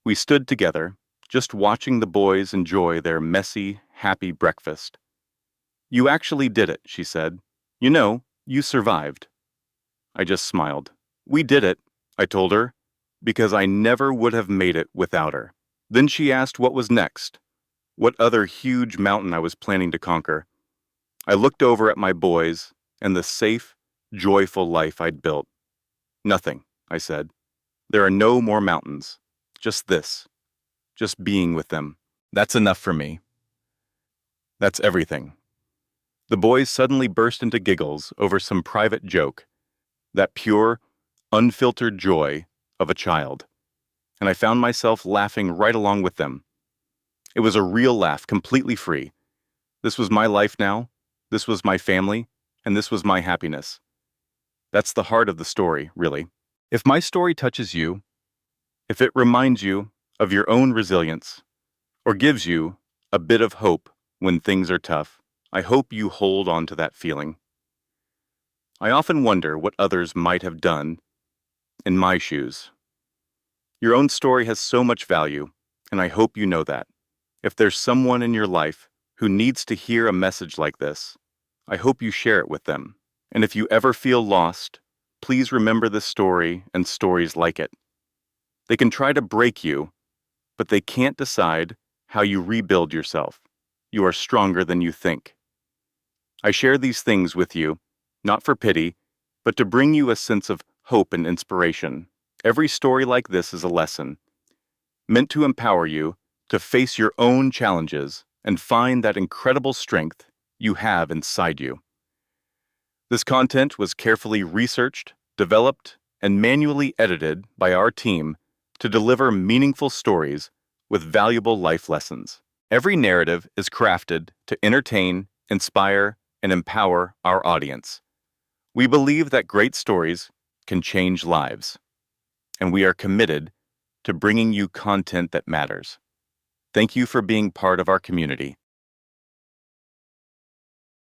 We stood together, just watching the boys enjoy their messy, happy breakfast. "You actually did it," she said. "You know, you survived." I just smiled. "We did it," I told her, because I never would have made it without her. Then she asked what was next, what other huge mountain I was planning to conquer. I looked over at my boys and the safe, joyful life I'd built. "Nothing," I said. "There are no more mountains. Just this. Just being with them. That's enough for me. That's everything." The boys suddenly burst into giggles over some private joke, that pure, unfiltered joy of a child, and I found myself laughing right along with them. It was a real laugh, completely free. This was my life now, this was my family, and this was my happiness. That's the heart of the story, really. If my story touches you, if it reminds you of your own resilience, or gives you a bit of hope when things are tough, I hope you hold on to that feeling. I often wonder what others might have done in my shoes. Your own story has so much value, and I hope you know that. If there's someone in your life who needs to hear a message like this, I hope you share it with them. And if you ever feel lost, please remember this story and stories like it. They can try to break you, but they can't decide how you rebuild yourself. You are stronger than you think. I share these things with you, not for pity, but to bring you a sense of hope and inspiration. Every story like this is a lesson, meant to empower you to face your own challenges and find that incredible strength you have inside you. This content was carefully researched, developed, and manually edited by our team to deliver meaningful stories with valuable life lessons. Every narrative is crafted to entertain, inspire, and empower our audience. We believe that great stories can change lives, and we are committed to bringing you content that matters. Thank you for being part of our community.